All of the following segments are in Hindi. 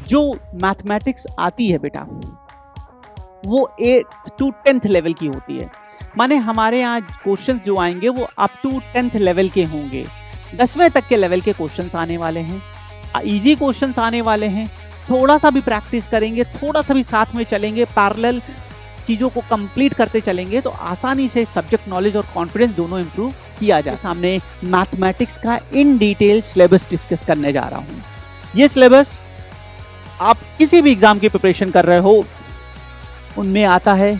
जो मैथमेटिक्स आती है बेटा वो 8th to 10th लेवल की होती है। माने हमारे यहाँ क्वेश्चंस जो आएंगे वो अप टू 10th लेवल के होंगे। 10वें तक के लेवल के क्वेश्चंस आने वाले हैं, इजी क्वेश्चंस आने वाले हैं। थोड़ा सा भी प्रैक्टिस करेंगे, थोड़ा सा भी साथ में चलेंगे, पैरेलल चीज़ों को कंप्लीट करते चलेंगे तो आसानी से सब्जेक्ट नॉलेज और कॉन्फिडेंस दोनों इंप्रूव किया जाए। सामने मैथमेटिक्स का इन डिटेल सिलेबस डिस्कस करने जा रहा हूँ। ये सिलेबस आप किसी भी एग्जाम की प्रिपरेशन कर रहे हो उनमें आता है।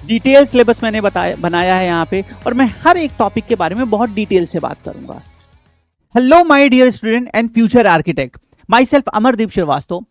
डिटेल सिलेबस मैंने बनाया है यहाँ पे, और मैं हर एक टॉपिक के बारे में बहुत डिटेल से बात करूंगा। Hello my dear student and future architect, myself Amardeep Shrivastava.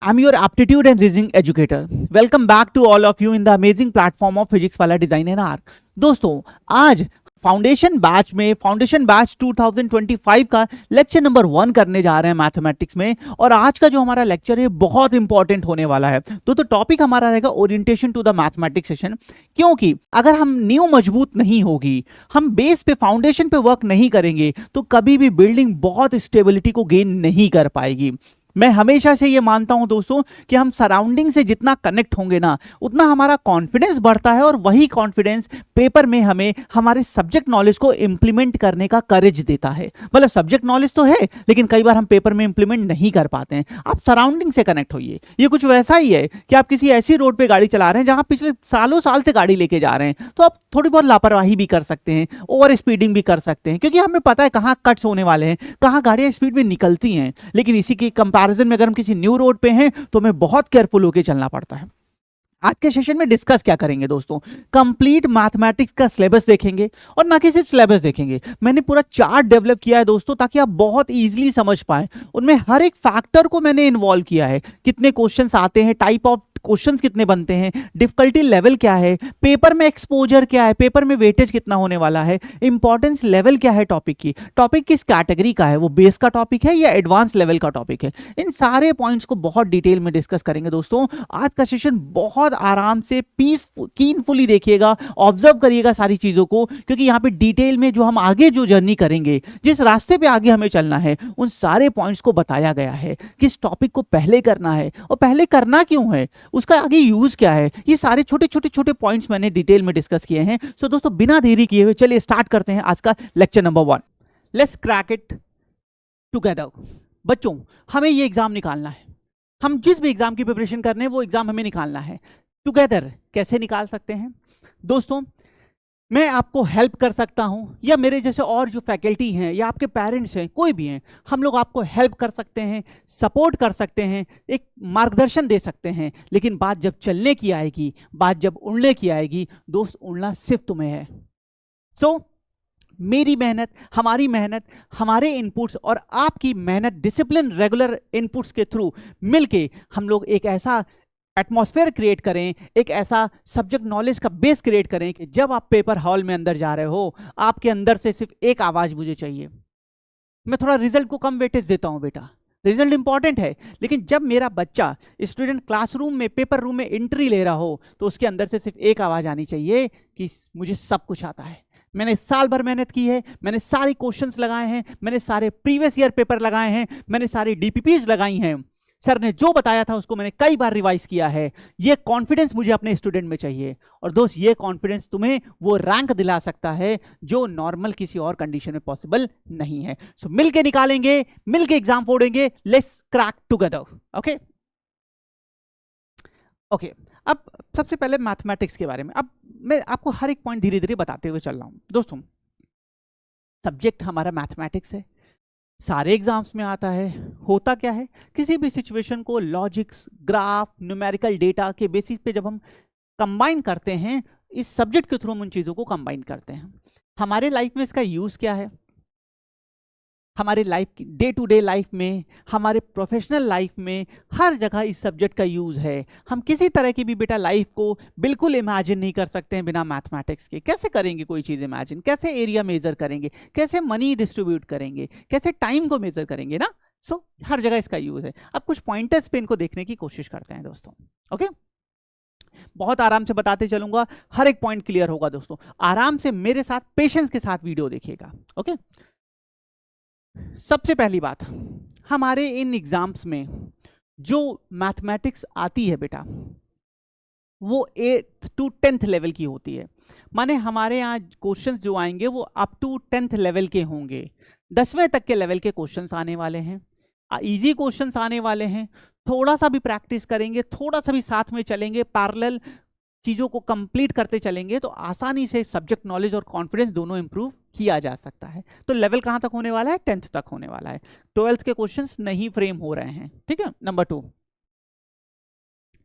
I'm your aptitude and reasoning educator. Welcome back to all of you in the amazing platform of Physics वाला डिजाइन एंड आर्क। दोस्तों आज फाउंडेशन बैच 2025 का लेक्चर नंबर 1 करने जा रहे हैं मैथमेटिक्स में, और आज का जो हमारा लेक्चर है बहुत इंपॉर्टेंट होने वाला है। तो टॉपिक हमारा रहेगा orientation to the mathematics session, क्योंकि अगर हम नींव मजबूत नहीं होगी, हम बेस पे फाउंडेशन पे वर्क नहीं करेंगे तो कभी भी बिल्डिंग बहुत स्टेबिलिटी को गेन नहीं कर पाएगी। मैं हमेशा से ये मानता हूं दोस्तों कि हम सराउंडिंग से जितना कनेक्ट होंगे ना उतना हमारा कॉन्फिडेंस बढ़ता है, और वही कॉन्फिडेंस पेपर में हमें हमारे सब्जेक्ट नॉलेज को इंप्लीमेंट करने का करेज देता है। मतलब सब्जेक्ट नॉलेज तो है लेकिन कई बार हम पेपर में इंप्लीमेंट नहीं कर पाते हैं। आप सराउंडिंग से कनेक्ट होइए। ये कुछ वैसा ही है कि आप किसी ऐसी रोड पर गाड़ी चला रहे हैं जहां पिछले सालों साल से गाड़ी लेके जा रहे हैं, तो आप थोड़ी बहुत लापरवाही भी कर सकते हैं, ओवर स्पीडिंग भी कर सकते हैं, क्योंकि हमें पता है कहाँ कट्स होने वाले हैं, कहाँ गाड़ियां स्पीड में निकलती हैं। लेकिन इसी के कंपैरिजन में अगर हम किसी न्यू रोड पे हैं तो हमें बहुत केयरफुल होकर चलना पड़ता है। आज के सेशन में डिस्कस क्या करेंगे दोस्तों, कंप्लीट मैथमेटिक्स का सिलेबस देखेंगे, और ना कि सिर्फ सिलेबस देखेंगे, मैंने पूरा चार्ट डेवलप किया है दोस्तों ताकि आप बहुत इजीली समझ पाएं। उनमें हर एक फैक्टर को मैंने इन्वॉल्व किया है, कितने क्वेश्चंस आते हैं, टाइप ऑफ क्वेश्चंस कितने बनते हैं, डिफिकल्टी लेवल क्या है, पेपर में एक्सपोजर क्या है, पेपर में वेटेज कितना होने वाला है, इंपॉर्टेंस लेवल क्या है टॉपिक की, टॉपिक किस कैटेगरी का है, वो बेस का टॉपिक है या एडवांस लेवल का टॉपिक है। इन सारे पॉइंट्स को बहुत डिटेल में डिस्कस करेंगे दोस्तों। आज का सेशन बहुत आराम से कीनफुली देखिएगा, ऑब्जर्व करिएगा सारी चीजों को, क्योंकि यहाँ पे डिटेल में जो हम आगे जो जर्नी करेंगे, जिस रास्ते पे आगे हमें चलना है, उन सारे पॉइंट्स को बताया गया है। किस टॉपिक को पहले करना है और पहले करना क्यों है, उसका आगे यूज क्या है, ये सारे छोटे पॉइंट्स मैंने डिटेल में डिस्कस किए हैं। सो दोस्तों बिना देरी किए हुए चलिए स्टार्ट करते हैं आज का lecture number 1। Let's crack it together. बच्चों हमें ये एग्जाम निकालना है, हम जिस भी एग्जाम की प्रिपरेशन कर रहे हैं वो एग्जाम हमें निकालना है। टुगेदर कैसे निकाल सकते हैं दोस्तों, मैं आपको हेल्प कर सकता हूं, या मेरे जैसे और जो फैकल्टी हैं या आपके पेरेंट्स हैं, कोई भी हैं, हम लोग आपको हेल्प कर सकते हैं, सपोर्ट कर सकते हैं, एक मार्गदर्शन दे सकते हैं। लेकिन बात जब चलने की आएगी, बात जब उड़ने की आएगी दोस्त, उड़ना सिर्फ तुम्हें है। सो मेरी मेहनत, हमारे इनपुट्स और आपकी मेहनत, डिसिप्लिन, रेगुलर इनपुट्स के थ्रू मिलके हम लोग एक ऐसा एटमॉस्फेयर क्रिएट करें, एक ऐसा सब्जेक्ट नॉलेज का बेस क्रिएट करें कि जब आप पेपर हॉल में अंदर जा रहे हो आपके अंदर से सिर्फ एक आवाज मुझे चाहिए। मैं थोड़ा रिजल्ट को कम वेटेज देता हूं बेटा, रिजल्ट इंपॉर्टेंट है, लेकिन जब मेरा बच्चा स्टूडेंट क्लासरूम में, पेपर रूम में एंट्री ले रहा हो तो उसके अंदर से सिर्फ एक आवाज आनी चाहिए कि मुझे सब कुछ आता है, मैंने साल भर मेहनत की है, मैंने सारे क्वेश्चंस लगाए हैं, मैंने सारे प्रीवियस ईयर पेपर लगाए हैं, मैंने सारी डीपीपीज लगाई हैं, सर ने जो बताया था उसको मैंने कई बार रिवाइज किया है। ये कॉन्फिडेंस मुझे अपने स्टूडेंट में चाहिए, और दोस्त ये कॉन्फिडेंस तुम्हें वो रैंक दिला सकता है जो नॉर्मल किसी और कंडीशन में पॉसिबल नहीं है। सो मिलके निकालेंगे, मिलके एग्जाम फोड़ेंगे, let's crack together. Okay okay, अब सबसे पहले मैथमेटिक्स के बारे में, अब मैं आपको हर एक पॉइंट धीरे धीरे बताते हुए चल रहा हूं। दोस्तों सब्जेक्ट हमारा मैथमेटिक्स है, सारे एग्जाम्स में आता है। होता क्या है, किसी भी सिचुएशन को लॉजिक्स, ग्राफ, न्यूमेरिकल डेटा के बेसिस पे जब हम कंबाइन करते हैं, इस सब्जेक्ट के थ्रू हम उन चीज़ों को कंबाइन करते हैं। हमारे लाइफ में इसका यूज़ क्या है, हमारे लाइफ की डे टू डे लाइफ में, हमारे प्रोफेशनल लाइफ में, हर जगह इस सब्जेक्ट का यूज़ है। हम किसी तरह की भी बेटा लाइफ को बिल्कुल इमेजिन नहीं कर सकते हैं बिना मैथमेटिक्स के। कैसे करेंगे कोई चीज़ इमेजिन, कैसे एरिया मेजर करेंगे, कैसे मनी डिस्ट्रीब्यूट करेंगे, कैसे टाइम को मेजर करेंगे ना। सो हर जगह इसका यूज़ है। अब कुछ पॉइंटर्स पे इनको देखने की कोशिश करते हैं दोस्तों। ओके, बहुत आराम से बताते चलूंगा, हर एक पॉइंट क्लियर होगा दोस्तों। आराम से मेरे साथ पेशेंस के साथ वीडियो देखिएगा। ओके, सबसे पहली बात, हमारे इन एग्जाम्स में जो मैथमेटिक्स आती है बेटा वो 8th to 10th लेवल की होती है। माने हमारे यहाँ क्वेश्चंस जो आएंगे वो अप टू 10th लेवल के होंगे, 10वें तक के लेवल के क्वेश्चंस आने वाले हैं, इजी क्वेश्चंस आने वाले हैं। थोड़ा सा भी प्रैक्टिस करेंगे, थोड़ा सा भी साथ में चलेंगे, पैरेलल चीज़ों को कंप्लीट करते चलेंगे तो आसानी से सब्जेक्ट नॉलेज और कॉन्फिडेंस दोनों इंप्रूव किया जा सकता है। तो लेवल कहाँ तक होने वाला है? 10th तक होने वाला है। 12th के क्वेश्चंस नहीं फ्रेम हो रहे हैं, ठीक है। नंबर 2,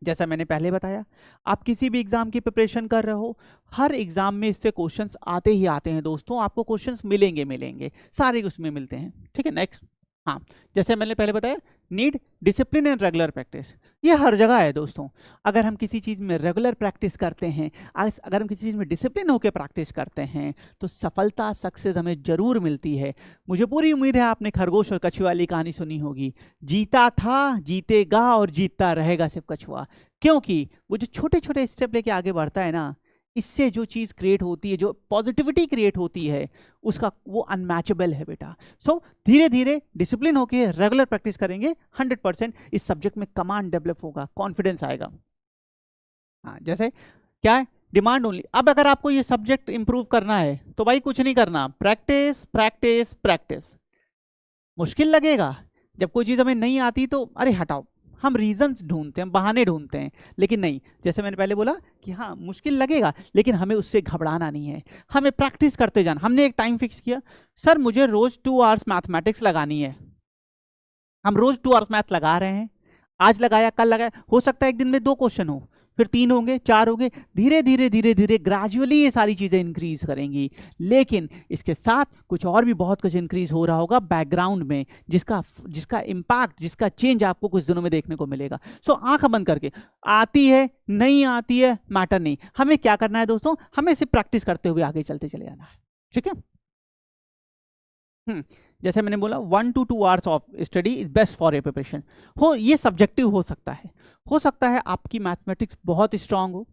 जैसा मैंने पहले बताया, आप किसी भी एग्जाम की प्रिपरेशन कर रहे हो, हर एग्जाम में इससे क्वेश्चंस आते ही आते हैं दोस्तों, आपको क्वेश्चंस मिलेंगे सारे उसमें मिलते हैं, ठीक है। नेक्स्ट, हाँ, जैसे मैंने पहले बताया, need discipline and regular practice, ये हर जगह है दोस्तों। अगर हम किसी चीज़ में रेगुलर प्रैक्टिस करते हैं, अगर हम किसी चीज़ में डिसिप्लिन होकर प्रैक्टिस करते हैं तो सफलता, सक्सेस हमें जरूर मिलती है। मुझे पूरी उम्मीद है आपने खरगोश और कछुआ वाली कहानी सुनी होगी, जीता था, जीतेगा और जीतता रहेगा सिर्फ कछुआ। क्योंकि वो जो छोटे छोटे स्टेप लेके आगे बढ़ता है ना, इससे जो चीज़ क्रिएट होती है, जो पॉजिटिविटी क्रिएट होती है, उसका वो अनमैचेबल है बेटा। सो धीरे धीरे डिसिप्लिन होके रेगुलर प्रैक्टिस करेंगे, 100% इस सब्जेक्ट में कमांड डेवलप होगा, कॉन्फिडेंस आएगा। हाँ, जैसे क्या है, डिमांड ओनली। अब अगर आपको ये सब्जेक्ट इंप्रूव करना है तो भाई कुछ नहीं करना, प्रैक्टिस प्रैक्टिस प्रैक्टिस। मुश्किल लगेगा, जब कोई चीज़ हमें नहीं आती तो अरे हटाओ, हम रीजंस ढूंढते हैं, बहाने ढूंढते हैं, लेकिन नहीं, जैसे मैंने पहले बोला कि हाँ मुश्किल लगेगा लेकिन हमें उससे घबराना नहीं है, हमें प्रैक्टिस करते जाना। हमने एक टाइम फिक्स किया, सर मुझे रोज 2 आवर्स मैथमेटिक्स लगानी है, हम रोज 2 आवर्स मैथ लगा रहे हैं, आज लगाया कल लगाया, हो सकता है एक दिन में 2 क्वेश्चन हो, फिर 3 होंगे, 4 होंगे, धीरे धीरे धीरे धीरे ग्रेजुअली ये सारी चीज़ें इंक्रीज करेंगी। लेकिन इसके साथ कुछ और भी बहुत कुछ इंक्रीज हो रहा होगा बैकग्राउंड में, जिसका इम्पैक्ट, जिसका चेंज आपको कुछ दिनों में देखने को मिलेगा। सो आंख बंद करके, आती है नहीं आती है मैटर नहीं, हमें क्या करना है दोस्तों, हमें सिर्फ प्रैक्टिस करते हुए आगे चलते चले जाना है, ठीक है। जैसे मैंने बोला 1 to 2 hours of study is best for a preparation. हो ये सब्जेक्टिव हो सकता है आपकी मैथमेटिक्स बहुत स्ट्रांग हो,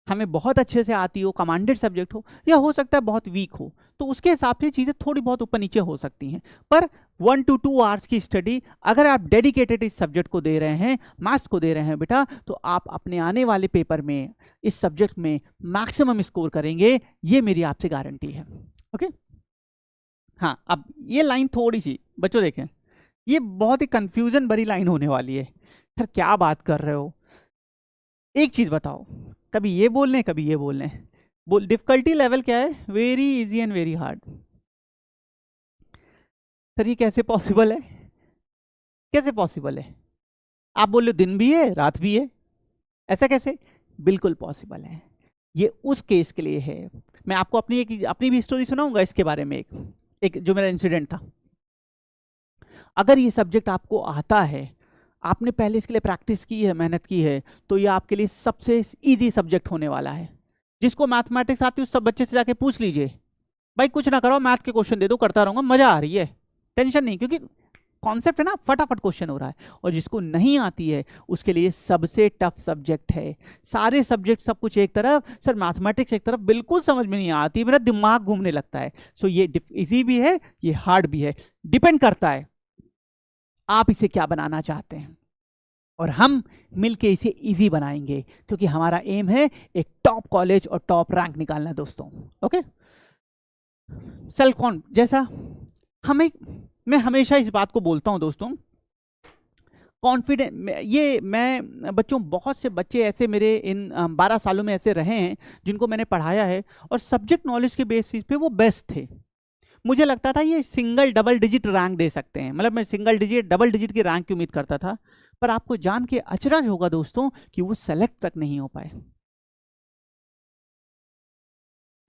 हमें बहुत अच्छे से आती हो, कमांडेड सब्जेक्ट हो, या हो सकता है बहुत वीक हो, तो उसके हिसाब से चीज़ें थोड़ी बहुत ऊपर नीचे हो सकती हैं। पर 1 to 2 आवर्स की स्टडी अगर आप डेडिकेटेड इस सब्जेक्ट को दे रहे हैं, मैथ्स को दे रहे हैं बेटा, तो आप अपने आने वाले पेपर में इस सब्जेक्ट में मैक्सिमम स्कोर करेंगे, ये मेरी आपसे गारंटी है, ओके। हाँ, अब ये लाइन थोड़ी सी बच्चों देखें, ये बहुत ही कंफ्यूजन भरी लाइन होने वाली है। सर क्या बात कर रहे हो, एक चीज बताओ, कभी ये बोल लें कभी ये बोल लें, डिफिकल्टी लेवल क्या है, very easy and very hard. Sir ये कैसे पॉसिबल है, कैसे पॉसिबल है? आप बोल रहे हो दिन भी है रात भी है, ऐसा कैसे? बिल्कुल पॉसिबल है। ये उस केस के लिए है, मैं आपको अपनी भी स्टोरी सुनाऊंगा इसके बारे में, एक जो मेरा इंसिडेंट था। अगर ये सब्जेक्ट आपको आता है, आपने पहले इसके लिए प्रैक्टिस की है, मेहनत की है, तो ये आपके लिए सबसे इजी सब्जेक्ट होने वाला है। जिसको मैथमेटिक्स आती है उस सब बच्चे से जाके पूछ लीजिए, भाई कुछ ना करो, मैथ के क्वेश्चन दे दो, करता रहूंगा, मजा आ रही है, टेंशन नहीं, क्योंकि कॉन्सेप्ट है ना, फटाफट क्वेश्चन हो रहा है। और जिसको नहीं आती है उसके लिए सबसे टफ सब्जेक्ट है। सारे सब्जेक्ट सब कुछ एक तरफ, सर मैथमेटिक्स एक तरफ, बिल्कुल समझ में नहीं आती, मेरा दिमाग घूमने लगता है। सो ये इजी भी है, ये हार्ड भी है, डिपेंड करता है आप इसे क्या बनाना चाहते हैं, और हम मिलके इसे इजी बनाएंगे, क्योंकि हमारा एम है एक टॉप कॉलेज और टॉप रैंक निकालना दोस्तों, ओके। सेल्फ कॉन्फ, जैसा मैं हमेशा इस बात को बोलता हूं दोस्तों, कॉन्फिडेंस, ये मैं बच्चों, बहुत से बच्चे ऐसे मेरे इन 12 सालों में ऐसे रहे हैं जिनको मैंने पढ़ाया है, और सब्जेक्ट नॉलेज के बेसिस पे वो बेस्ट थे। मुझे लगता था ये सिंगल डबल डिजिट रैंक दे सकते हैं, मतलब मैं सिंगल डिजिट डबल डिजिट की रैंक की उम्मीद करता था, पर आपको जान के अचरज होगा दोस्तों कि वो सेलेक्ट तक नहीं हो पाए।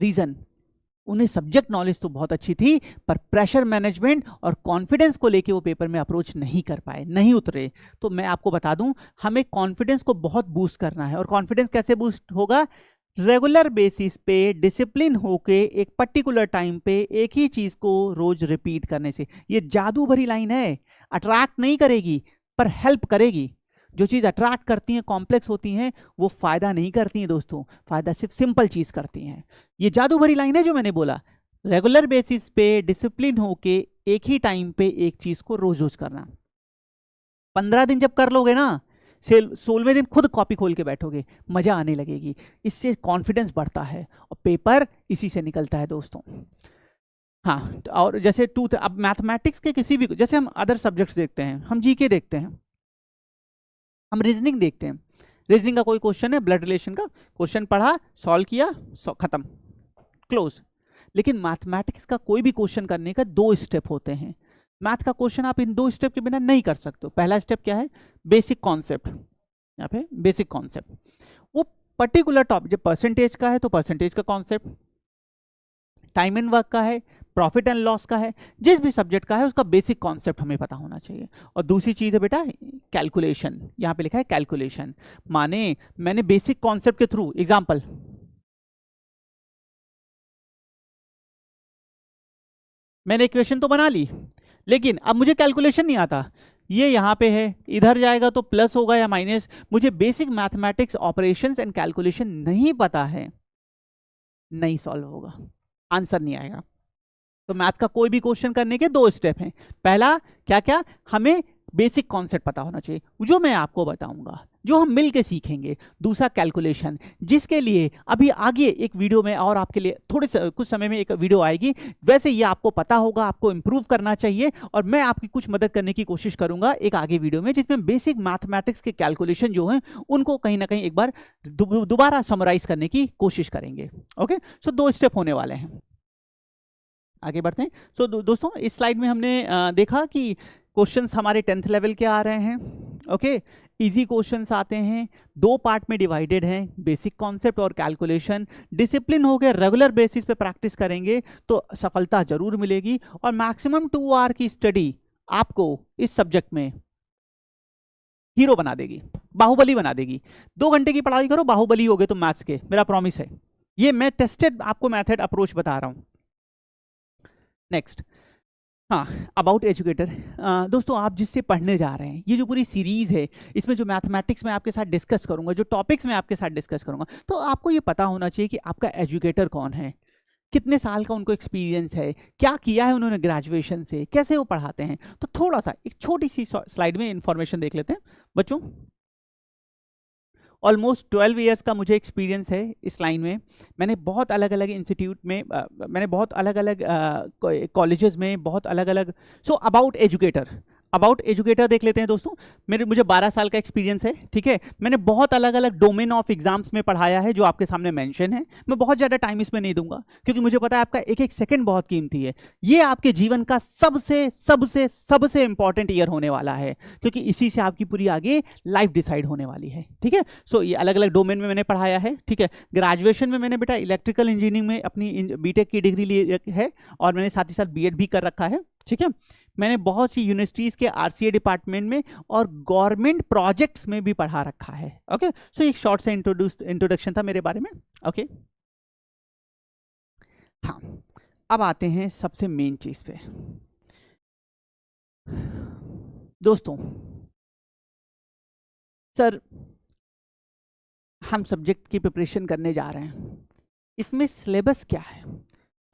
रीजन, उन्हें सब्जेक्ट नॉलेज तो बहुत अच्छी थी, पर प्रेशर मैनेजमेंट और कॉन्फिडेंस को लेके वो पेपर में अप्रोच नहीं कर पाए, नहीं उतरे। तो मैं आपको बता दूं, हमें कॉन्फिडेंस को बहुत बूस्ट करना है, और कॉन्फिडेंस कैसे बूस्ट होगा, रेगुलर बेसिस पे डिसिप्लिन होके एक पर्टिकुलर टाइम पे एक ही चीज को रोज रिपीट करने से। ये जादू भरी लाइन है, अट्रैक्ट नहीं करेगी पर हेल्प करेगी। जो चीज़ अट्रैक्ट करती हैं, कॉम्प्लेक्स होती हैं, वो फायदा नहीं करती हैं दोस्तों, फायदा सिर्फ सिंपल चीज करती हैं। ये जादू भरी लाइन है जो मैंने बोला, रेगुलर बेसिस पे डिसिप्लिन होके एक ही टाइम पे एक चीज को रोज रोज करना। 15 दिन जब कर लोगे ना, 16वें दिन खुद कॉपी खोल के बैठोगे, मजा आने लगेगी, इससे कॉन्फिडेंस बढ़ता है और पेपर इसी से निकलता है दोस्तों। हाँ, और जैसे अब मैथमेटिक्स के किसी भी, जैसे हम अदर सब्जेक्ट्स देखते हैं, हम जीके देखते हैं, हम रीजनिंग देखते हैं, रीजनिंग का कोई क्वेश्चन है, ब्लड रिलेशन का क्वेश्चन पढ़ा, सॉल्व किया, खत्म, क्लोज। लेकिन मैथमेटिक्स का कोई भी क्वेश्चन करने का 2 स्टेप होते हैं। मैथ का क्वेश्चन आप इन 2 स्टेप के बिना नहीं कर सकते हो। पहला स्टेप क्या है? बेसिक कॉन्सेप्ट, यहाँ पे बेसिक कॉन्सेप्ट, वो पर्टिकुलर टॉपिक, जब परसेंटेज का है तो परसेंटेज का कॉन्सेप्ट, टाइम एंड वर्क का है, प्रॉफिट एंड लॉस का है, जिस भी सब्जेक्ट का है उसका बेसिक कॉन्सेप्ट हमें पता होना चाहिए। और दूसरी चीज है बेटा कैलकुलेशन, यहाँ पे लिखा है कैलकुलेशन, माने मैंने बेसिक कॉन्सेप्ट के थ्रू, एग्जांपल मैंने इक्वेशन तो बना ली, लेकिन अब मुझे कैलकुलेशन नहीं आता, ये यहाँ पे है, इधर जाएगा तो प्लस होगा या माइनस, मुझे basic mathematics operations and calculation नहीं पता है, नहीं सॉल्व होगा, आंसर नहीं आएगा। तो मैथ का कोई भी क्वेश्चन करने के 2 स्टेप हैं। पहला क्या क्या, हमें बेसिक कॉन्सेप्ट पता होना चाहिए, जो मैं आपको बताऊंगा, जो हम मिल के सीखेंगे। दूसरा कैलकुलेशन, जिसके लिए अभी आगे एक वीडियो में और आपके लिए कुछ समय में एक वीडियो आएगी, वैसे ये आपको पता होगा, आपको इंप्रूव करना चाहिए, और मैं आपकी कुछ मदद करने की कोशिश करूंगा एक आगे वीडियो में, जिसमें बेसिक मैथमेटिक्स के कैलकुलेशन जो हैं उनको कहीं ना कहीं एक बार दोबारा समराइज करने की कोशिश करेंगे। ओके, सो 2 स्टेप होने वाले हैं। आगे बढ़ते हैं। सो दोस्तों, इस स्लाइड में हमने देखा कि क्वेश्चंस हमारे 10th लेवल के आ रहे हैं। ओके, इजी क्वेश्चंस आते हैं, 2 पार्ट में डिवाइडेड हैं, बेसिक कॉन्सेप्ट और कैलकुलेशन। डिसिप्लिन हो गया, रेगुलर बेसिस पे प्रैक्टिस करेंगे तो सफलता जरूर मिलेगी, और मैक्सिमम 2 आवर की स्टडी आपको इस सब्जेक्ट में हीरो बना देगी, बाहुबली बना देगी। 2 घंटे की पढ़ाई करो, बाहुबली हो गए तुम मैथ्स के, मेरा प्रॉमिस है। ये मैं टेस्टेड आपको मेथड अप्रोच बता रहा हूं। नेक्स्ट, हाँ, अबाउट एजुकेटर। दोस्तों, आप जिससे पढ़ने जा रहे हैं, ये जो पूरी सीरीज है, इसमें जो मैथमेटिक्स में आपके साथ डिस्कस करूंगा, जो टॉपिक्स में आपके साथ डिस्कस करूंगा, तो आपको ये पता होना चाहिए कि आपका एजुकेटर कौन है, कितने साल का उनको एक्सपीरियंस है, क्या किया है उन्होंने ग्रेजुएशन से, कैसे वो पढ़ाते हैं। तो थोड़ा सा एक छोटी सी स्लाइड में इंफॉर्मेशन देख लेते हैं बच्चों। ऑलमोस्ट 12 ईयर्स का मुझे एक्सपीरियंस है इस लाइन में। मैंने बहुत अलग अलग इंस्टीट्यूट में, मैंने बहुत अलग अलग कॉलेजेस में, बहुत अलग अलग। सो अबाउट एजुकेटर देख लेते हैं दोस्तों। मुझे 12 साल का एक्सपीरियंस है, ठीक है। मैंने बहुत अलग अलग डोमेन ऑफ एग्जाम्स में पढ़ाया है, जो आपके सामने मेंशन है। मैं बहुत ज़्यादा टाइम इसमें नहीं दूंगा, क्योंकि मुझे पता है आपका एक एक सेकंड बहुत कीमती है। ये आपके जीवन का सबसे सबसे सबसे इंपॉर्टेंट ईयर होने वाला है, क्योंकि इसी से आपकी पूरी आगे लाइफ डिसाइड होने वाली है, ठीक है। सो ये अलग अलग डोमेन में मैंने पढ़ाया है, ठीक है। ग्रेजुएशन में मैंने बेटा इलेक्ट्रिकल इंजीनियरिंग में अपनी बीटेक की डिग्री ली है, और मैंने साथ ही साथ बीएड भी कर रखा है, ठीक है। मैंने बहुत सी यूनिवर्सिटीज के आरसीए डिपार्टमेंट में और गवर्नमेंट प्रोजेक्ट्स में भी पढ़ा रखा है। ओके, सो एक शॉर्ट सा इंट्रोडक्शन था मेरे बारे में। ओके, हाँ, अब आते हैं सबसे मेन चीज पे दोस्तों। सर, हम सब्जेक्ट की प्रिपरेशन करने जा रहे हैं, इसमें सिलेबस क्या है,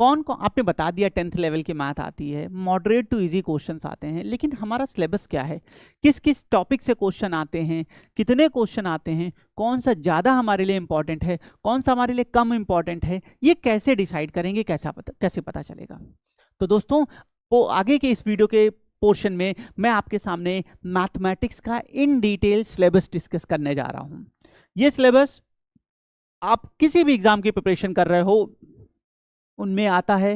कौन कौन, आपने बता दिया 10th लेवल की मैथ आती है, मॉडरेट टू इजी क्वेश्चंस आते हैं, लेकिन हमारा सिलेबस क्या है, किस किस टॉपिक से क्वेश्चन आते हैं, कितने क्वेश्चन आते हैं, कौन सा ज़्यादा हमारे लिए इंपॉर्टेंट है, कौन सा हमारे लिए कम इंपॉर्टेंट है, ये कैसे डिसाइड करेंगे, कैसे पता चलेगा। तो दोस्तों, वो आगे के इस वीडियो के पोर्शन में मैं आपके सामने मैथमेटिक्स का इन डिटेल सिलेबस डिस्कस करने जा रहा हूँ। ये सिलेबस आप किसी भी एग्जाम की प्रिपरेशन कर रहे हो उनमें आता है।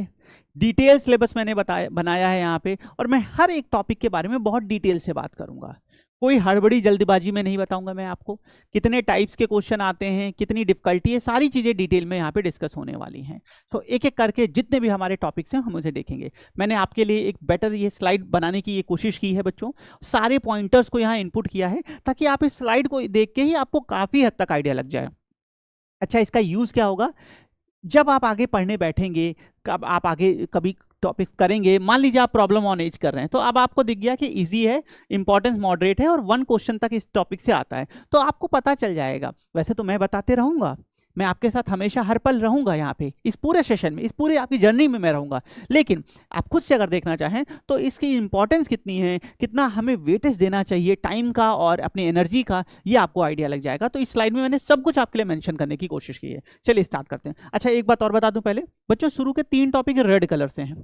डिटेल सिलेबस मैंने बनाया है यहाँ पे, और मैं हर एक टॉपिक के बारे में बहुत डिटेल से बात करूंगा। कोई हड़बड़ी जल्दबाजी में नहीं बताऊंगा मैं आपको। कितने टाइप्स के क्वेश्चन आते हैं, कितनी डिफिकल्टी है, सारी चीज़ें डिटेल में यहाँ पे डिस्कस होने वाली हैं। तो एक एक करके जितने भी हमारे टॉपिक्स हैं हम उसे देखेंगे। मैंने आपके लिए एक बेटर ये स्लाइड बनाने की ये कोशिश की है बच्चों, सारे पॉइंटर्स को यहाँ इनपुट किया है, ताकि आप इस स्लाइड को देख के ही आपको काफ़ी हद तक आइडिया लग जाए। अच्छा, इसका यूज़ क्या होगा, जब आप आगे पढ़ने बैठेंगे, कब आप आगे कभी टॉपिक्स करेंगे, मान लीजिए आप प्रॉब्लम ऑन एज कर रहे हैं, तो अब आपको दिख गया कि इजी है, इंपॉर्टेंस मॉडरेट है, और 1 क्वेश्चन तक इस टॉपिक से आता है, तो आपको पता चल जाएगा। वैसे तो मैं बताते रहूंगा, मैं आपके साथ हमेशा हर पल रहूंगा यहाँ पे, इस पूरे सेशन में, इस पूरे आपकी जर्नी में मैं रहूंगा। लेकिन आप खुद से अगर देखना चाहें तो इसकी इंपॉर्टेंस कितनी है, कितना हमें वेटेज देना चाहिए टाइम का और अपनी एनर्जी का, ये आपको आइडिया लग जाएगा। तो इस स्लाइड में मैंने सब कुछ आपके लिए मेंशन करने की कोशिश की है। चलिए स्टार्ट करते हैं। अच्छा, एक बात और बता दूं पहले, बच्चों शुरू के 3 टॉपिक रेड कलर से हैं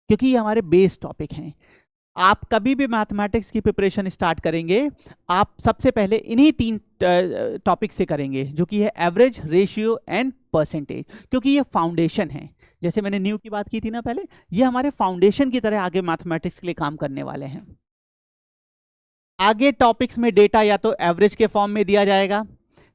क्योंकि ये हमारे बेस टॉपिक हैं। आप कभी भी मैथमेटिक्स की प्रिपरेशन स्टार्ट करेंगे, आप सबसे पहले इन्हीं 3 टॉपिक से करेंगे, जो कि है एवरेज, रेशियो एंड परसेंटेज, क्योंकि ये फाउंडेशन है। जैसे मैंने न्यू की बात की थी ना पहले, ये हमारे फाउंडेशन की तरह आगे मैथमेटिक्स के लिए काम करने वाले हैं। आगे टॉपिक्स में डेटा या तो एवरेज के फॉर्म में दिया जाएगा,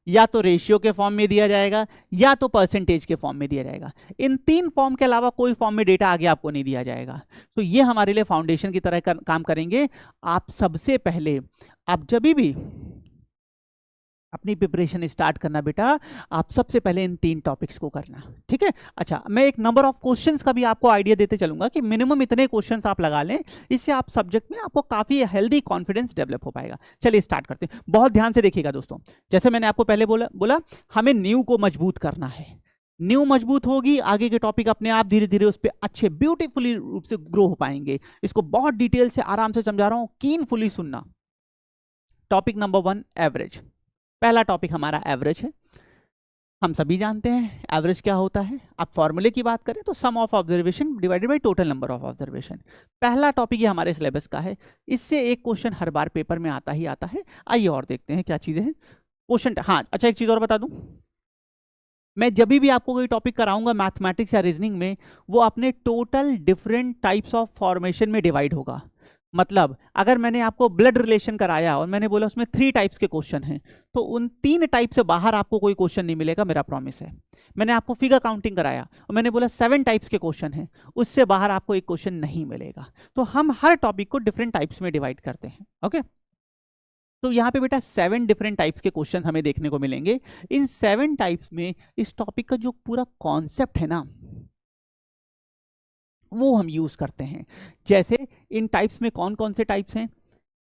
या तो रेशियो के फॉर्म में दिया जाएगा, या तो परसेंटेज के फॉर्म में दिया जाएगा। इन 3 फॉर्म के अलावा कोई फॉर्म में डेटा आगे आपको नहीं दिया जाएगा। तो ये हमारे लिए फाउंडेशन की तरह काम करेंगे। आप सबसे पहले, आप जब भी अपनी प्रिपरेशन स्टार्ट करना बेटा, आप सबसे पहले इन 3 टॉपिक्स को करना, ठीक है। अच्छा, मैं एक नंबर ऑफ क्वेश्चंस का भी आपको आइडिया देते चलूंगा कि मिनिमम इतने क्वेश्चंस आप लगा लें, इससे आप सब्जेक्ट में आपको काफी हेल्दी कॉन्फिडेंस डेवलप हो पाएगा। चलिए स्टार्ट करते हैं। बहुत ध्यान से देखिएगा दोस्तों, जैसे मैंने आपको पहले बोला हमें न्यू को मजबूत करना है। न्यू मजबूत होगी, आगे के टॉपिक अपने आप धीरे धीरे उस पर अच्छे ब्यूटीफुली रूप से ग्रो हो पाएंगे। इसको बहुत डिटेल से आराम से समझा रहा हूं, कीनफुली सुनना। Topic number 1, average. पहला टॉपिक हमारा एवरेज है। हम सभी जानते हैं एवरेज क्या होता है। आप फॉर्मूले की बात करें तो sum of observation divided by total number of observation. पहला टॉपिक ये हमारे सिलेबस का है, इससे एक क्वेश्चन हर बार पेपर में आता ही आता है। आइए और देखते हैं क्या चीजें हैं क्वेश्चन। हाँ अच्छा, एक चीज और बता दूं, मैं जब भी आपको कोई टॉपिक कराऊंगा मैथमेटिक्स या रीजनिंग में, वो अपने total different types of formation में डिवाइड होगा। मतलब अगर मैंने आपको ब्लड रिलेशन कराया और मैंने बोला उसमें 3 टाइप्स के क्वेश्चन हैं, तो उन 3 टाइप से बाहर आपको कोई क्वेश्चन नहीं मिलेगा, मेरा प्रॉमिस है। मैंने आपको फिगर काउंटिंग कराया और मैंने बोला 7 टाइप्स के क्वेश्चन हैं, उससे बाहर आपको एक क्वेश्चन नहीं मिलेगा। तो हम हर टॉपिक को डिफरेंट टाइप्स में डिवाइड करते हैं, ओके। तो यहाँ पे बेटा 7 डिफरेंट टाइप्स के क्वेश्चन हमें देखने को मिलेंगे। इन 7 टाइप्स में इस टॉपिक का जो पूरा कॉन्सेप्ट है ना, वो हम यूज करते हैं। जैसे इन टाइप्स में कौन कौन से टाइप्स हैं,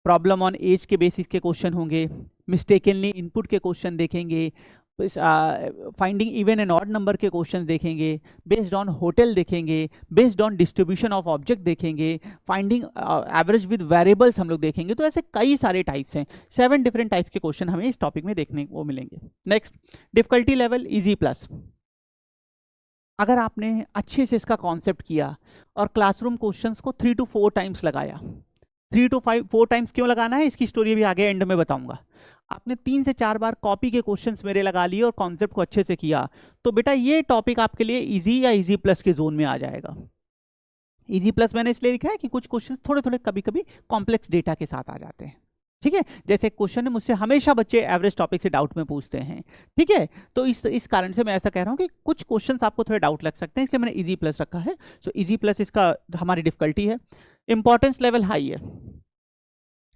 प्रॉब्लम ऑन एज के बेसिस के क्वेश्चन होंगे, मिस्टेकनली इनपुट के क्वेश्चन देखेंगे, finding even and odd number के क्वेश्चन देखेंगे, बेस्ड ऑन होटल देखेंगे, based on distribution of object देखेंगे, फाइंडिंग एवरेज विद वेरिएबल्स हम लोग देखेंगे। तो ऐसे कई सारे टाइप्स हैं, 7 डिफरेंट टाइप्स के क्वेश्चन हमें इस टॉपिक में देखने को मिलेंगे। Next, difficulty level easy plus. अगर आपने अच्छे से इसका कॉन्सेप्ट किया और क्लासरूम क्वेश्चंस को 3 to 4 टाइम्स लगाया, 3 to 4 टाइम्स क्यों लगाना है इसकी स्टोरी भी आगे एंड में बताऊंगा। आपने 3 से 4 बार कॉपी के क्वेश्चंस मेरे लगा लिए और कॉन्सेप्ट को अच्छे से किया, तो बेटा ये टॉपिक आपके लिए इजी या इजी प्लस के जोन में आ जाएगा। इजी प्लस मैंने इसलिए लिखा है कि कुछ क्वेश्चंस थोड़े थोड़े कभी कभी कॉम्प्लेक्स डेटा के साथ आ जाते हैं, ठीक है। जैसे क्वेश्चन है, मुझसे हमेशा बच्चे एवरेज टॉपिक से डाउट में पूछते हैं, ठीक है। तो इस कारण से मैं ऐसा कह रहा हूं कि कुछ क्वेश्चंस आपको थोड़े डाउट लग सकते हैं, इसलिए मैंने इजी प्लस रखा है। सो इजी प्लस इसका हमारी डिफिकल्टी है। इंपॉर्टेंस लेवल हाई है,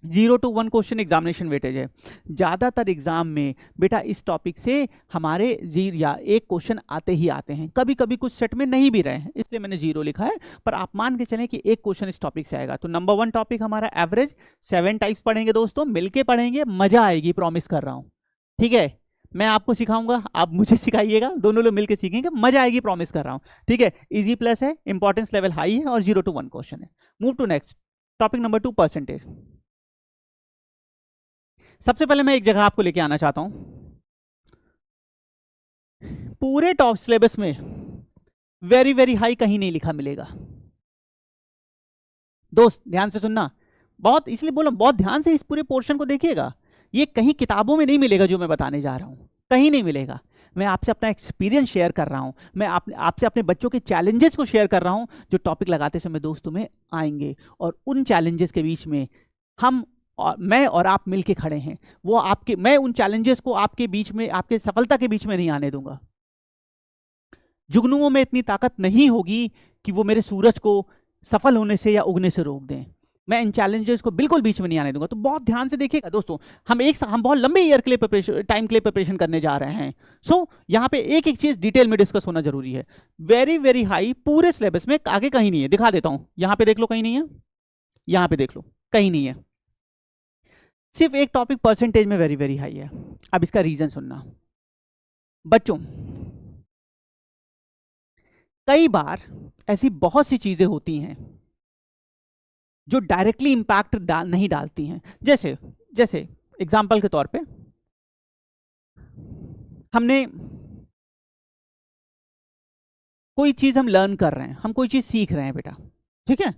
0 to 1 क्वेश्चन एग्जामिनेशन वेटेज है। ज़्यादातर एग्जाम में बेटा इस टॉपिक से हमारे 0 या 1 क्वेश्चन आते ही आते हैं, कभी कभी कुछ सेट में नहीं भी रहे हैं, इसलिए मैंने 0 लिखा है। पर आप मान के चलें कि 1 क्वेश्चन इस टॉपिक से आएगा। तो नंबर 1 टॉपिक हमारा एवरेज, 7 टाइप्स पढ़ेंगे दोस्तों, मिलके पढ़ेंगे, मजा आएगी, प्रॉमिस कर रहा हूँ, ठीक है। मैं आपको सिखाऊंगा, आप मुझे सिखाइएगा, दोनों लोग मिलकर सीखेंगे, मजा आएगी, प्रॉमिस कर रहा हूँ, ठीक है। इजी प्लस है, इंपॉर्टेंस लेवल हाई है और 0 to 1 क्वेश्चन है। Move to next topic number 2, percentage. सबसे पहले मैं एक जगह आपको लेके आना चाहता हूं, पूरे टॉप सिलेबस में वेरी वेरी हाई कहीं नहीं लिखा मिलेगा। दोस्त ध्यान से सुनना, बहुत इसलिए बोलो, बहुत ध्यान से इस पूरे पोर्शन को देखिएगा। ये कहीं किताबों में नहीं मिलेगा जो मैं बताने जा रहा हूं, कहीं नहीं मिलेगा। मैं आपसे अपना एक्सपीरियंस शेयर कर रहा हूं, मैं आपसे अपने बच्चों के चैलेंजेस को शेयर कर रहा हूं जो टॉपिक लगाते समय दोस्तों में आएंगे। और उन चैलेंजेस के बीच में हम और मैं और आप मिलके खड़े हैं। वो आपके, मैं उन चैलेंजेस को आपके बीच में, आपके सफलता के बीच में नहीं आने दूंगा। जुगनुओं में इतनी ताकत नहीं होगी कि वो मेरे सूरज को सफल होने से या उगने से रोक दें। मैं इन चैलेंजेस को बिल्कुल बीच में नहीं आने दूंगा। तो बहुत ध्यान से देखिएगा दोस्तों, हम बहुत लंबे ईयर के लिए प्रिपरेशन, टाइम के लिए प्रिपरेशन करने जा रहे हैं। सो यहाँ पे एक एक चीज डिटेल में डिस्कस होना जरूरी है। वेरी वेरी हाई पूरे सिलेबस में, आगे कहीं नहीं है, दिखा देता हूं, यहाँ पे देख लो, कहीं नहीं है, यहाँ पे देख लो, कहीं नहीं है। सिर्फ एक टॉपिक परसेंटेज में वेरी वेरी हाई है। अब इसका रीजन सुनना, बच्चों कई बार ऐसी बहुत सी चीजें होती हैं जो डायरेक्टली इंपैक्ट नहीं डालती हैं। जैसे जैसे एग्जाम्पल के तौर पे हमने कोई चीज हम लर्न कर रहे हैं, हम कोई चीज सीख रहे हैं बेटा, ठीक है,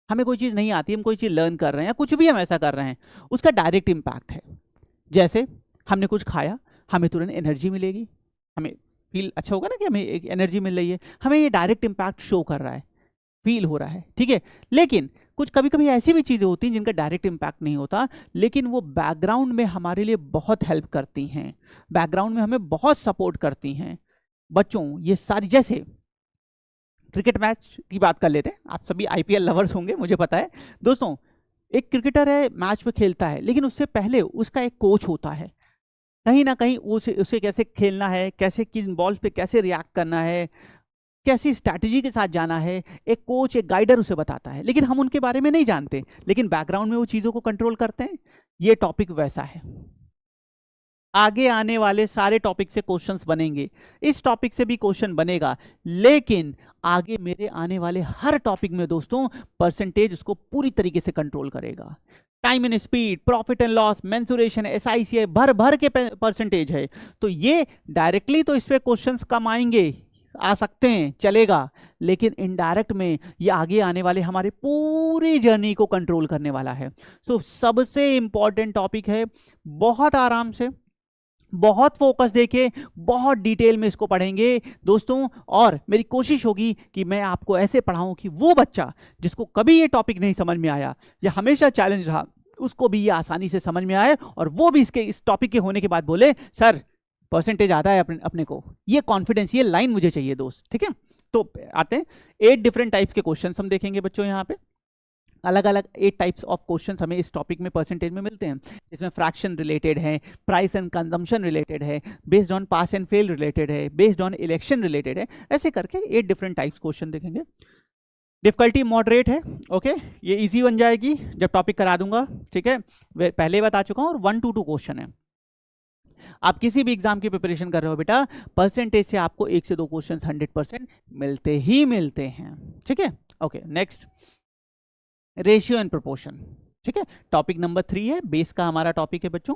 हमें कोई चीज नहीं आती, हम कोई चीज लर्न कर रहे हैं या कुछ भी हम ऐसा कर रहे हैं, उसका डायरेक्ट इंपैक्ट है। जैसे हमने कुछ खाया, हमें तुरंत एनर्जी मिलेगी, हमें फील अच्छा होगा ना कि हमें एक एनर्जी मिल रही है, हमें ये डायरेक्ट इंपैक्ट शो कर रहा है, फील हो रहा है, ठीक है। लेकिन कुछ कभी कभी ऐसी भी चीजें होती हैं जिनका डायरेक्ट इंपैक्ट नहीं होता, लेकिन वो बैकग्राउंड में हमारे लिए बहुत हेल्प करती हैं, बैकग्राउंड में हमें बहुत सपोर्ट करती हैं। बच्चों ये सारी, जैसे क्रिकेट मैच की बात कर लेते हैं, आप सभी आईपीएल लवर्स होंगे मुझे पता है दोस्तों। एक क्रिकेटर है, मैच में खेलता है, लेकिन उससे पहले उसका एक कोच होता है, कहीं ना कहीं उसे उसे कैसे खेलना है, कैसे किन बॉल्स पे कैसे रिएक्ट करना है, कैसी स्ट्रैटेजी के साथ जाना है, एक कोच एक गाइडर उसे बताता है, लेकिन हम उनके बारे में नहीं जानते, लेकिन बैकग्राउंड में वो चीज़ों को कंट्रोल करते हैं। ये टॉपिक वैसा है, आगे आने वाले सारे टॉपिक से क्वेश्चंस बनेंगे, इस टॉपिक से भी क्वेश्चन बनेगा, लेकिन आगे मेरे आने वाले हर टॉपिक में दोस्तों परसेंटेज उसको पूरी तरीके से कंट्रोल करेगा। Time and speed, profit and loss, mensuration, SIC, भर भर के परसेंटेज है। तो ये डायरेक्टली तो इस पे क्वेश्चंस कम आएंगे, आ सकते हैं, चलेगा, लेकिन इनडायरेक्ट में ये आगे आने वाले हमारे पूरी जर्नी को कंट्रोल करने वाला है। सो सबसे इंपॉर्टेंट टॉपिक है, बहुत आराम से, बहुत फोकस देके, बहुत डिटेल में इसको पढ़ेंगे दोस्तों। और मेरी कोशिश होगी कि मैं आपको ऐसे पढ़ाऊं कि वो बच्चा जिसको कभी ये टॉपिक नहीं समझ में आया या हमेशा चैलेंज रहा, उसको भी ये आसानी से समझ में आए, और वो भी इस टॉपिक के होने के बाद बोले सर परसेंटेज आता है अपने को, ये कॉन्फिडेंस, ये लाइन मुझे चाहिए दोस्त, ठीक है। तो आते हैं 8 डिफरेंट टाइप्स के क्वेश्चन हम देखेंगे बच्चों। यहाँ पे अलग अलग 8 टाइप्स ऑफ क्वेश्चन हमें इस टॉपिक में परसेंटेज में मिलते हैं, जिसमें फ्रैक्शन रिलेटेड है, प्राइस एंड कंजम्पशन रिलेटेड है, based on pass and fail related है, बेस्ड ऑन इलेक्शन रिलेटेड है, ऐसे करके 8 डिफरेंट टाइप्स क्वेश्चन देखेंगे। डिफिकल्टी मॉडरेट है, ओके, ये इजी बन जाएगी जब टॉपिक करा दूंगा, ठीक है, पहले बता चुका हूँ। और 1 to 2 क्वेश्चन है, आप किसी भी एग्जाम की प्रिपरेशन कर रहे हो बेटा, परसेंटेज से आपको 1 से 2 क्वेश्चन 100% मिलते ही मिलते हैं, ठीक है। Okay, next ratio and proportion, ठीक है, टॉपिक नंबर 3 है, बेस का हमारा टॉपिक है बच्चों।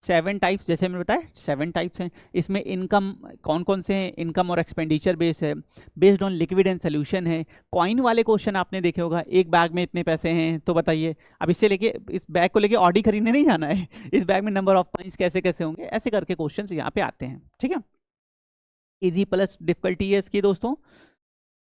7 टाइप्स, जैसे मैंने बताया 7 टाइप्स हैं, इसमें इनकम कौन कौन से हैं, इनकम और एक्सपेंडिचर बेस है, based on liquid and solution है, कॉइन वाले क्वेश्चन आपने देखे होगा, एक बैग में इतने पैसे हैं तो बताइए, अब इससे लेके इस बैग को लेके ऑडी खरीदने नहीं जाना है, इस बैग में नंबर ऑफ कॉइन्स कैसे कैसे होंगे, ऐसे करके क्वेश्चन यहाँ पे आते हैं, ठीक है। इजी प्लस डिफिकल्टी है इसकी दोस्तों,